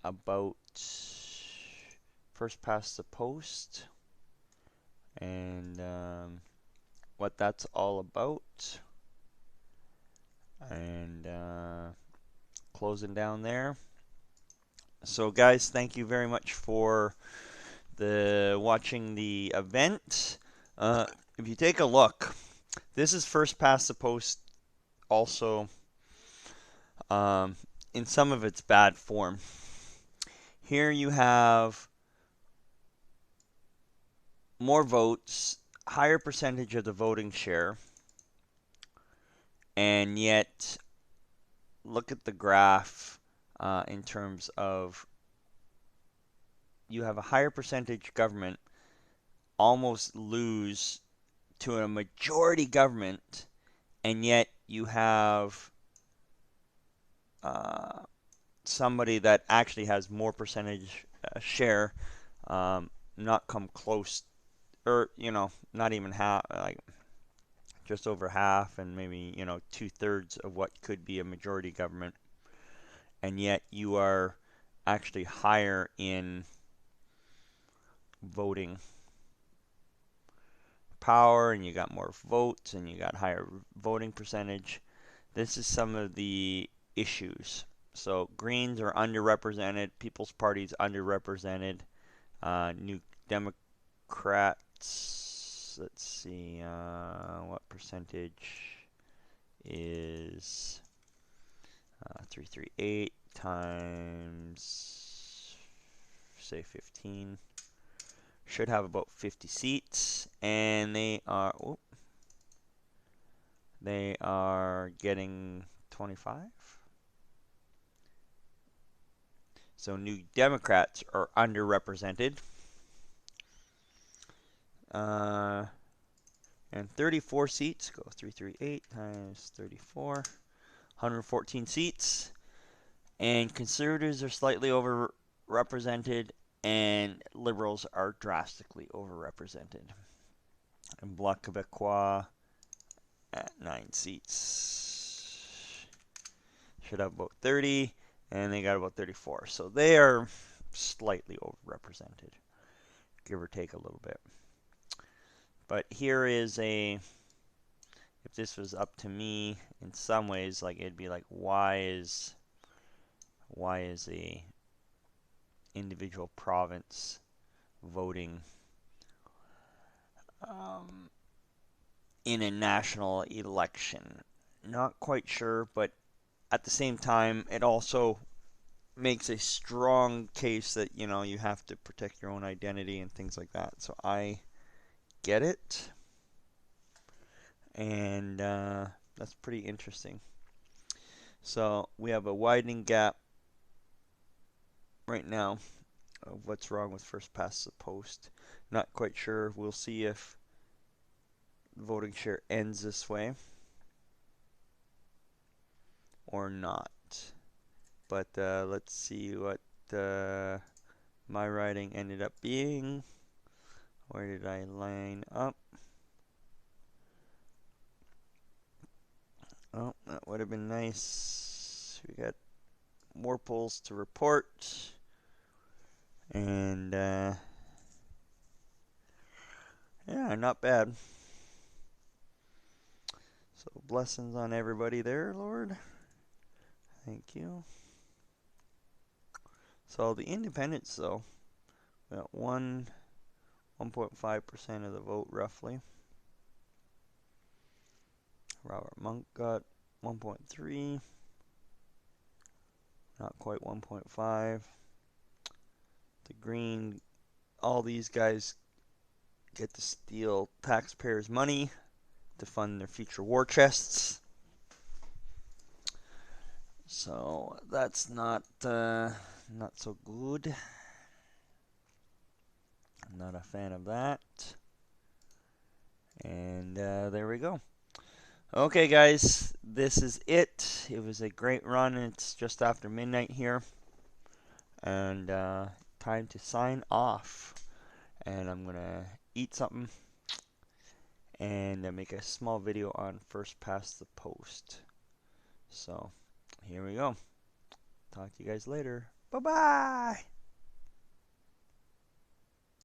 about first past the post and what that's all about, and closing down there. So guys, thank you very much for watching the event. If you take a look, this is first past the post also in some of its bad form. Here you have more votes, higher percentage of the voting share, and yet look at the graph in terms of you have a higher percentage government almost lose to a majority government, and yet you have somebody that actually has more percentage share not come close, or not even half, like just over half, and maybe 2/3 of what could be a majority government, and yet you are actually higher in voting power and you got more votes and you got higher voting percentage. This is some of the issues. So Greens are underrepresented, People's Party's underrepresented, New Democrats, let's see, what percentage is 338 times, say 15, should have about 50 seats, and they are getting 25. So New Democrats are underrepresented. And 34 seats, go 338 times 34, 114 seats. And Conservatives are slightly overrepresented, and Liberals are drastically overrepresented. And Bloc Québécois at 9 seats. Should have about 30, and they got about 34. So they are slightly overrepresented, give or take a little bit. But here is if this was up to me, in some ways, like it'd be like, why is a individual province voting in a national election? Not quite sure, but at the same time, it also makes a strong case that, you know, you have to protect your own identity and things like that. So I get it, and that's pretty interesting. So we have a widening gap right now of what's wrong with first past the post. Not quite sure. We'll see if voting share ends this way or not. But let's see what my writing ended up being. Where did I line up? Oh, that would have been nice. We got more polls to report. And yeah, not bad. So blessings on everybody there, Lord. Thank you. So the independents, though, got 1.5% of the vote, roughly. Robert Monk got 1.3. Not quite 1.5. The Green, all these guys get to steal taxpayers' money to fund their future war chests. So that's not so good. I'm not a fan of that. And there we go. Okay, guys, this is it. It was a great run. It's just after midnight here. And time to sign off. And I'm going to eat something and make a small video on first past the post. So here we go. Talk to you guys later. Bye-bye.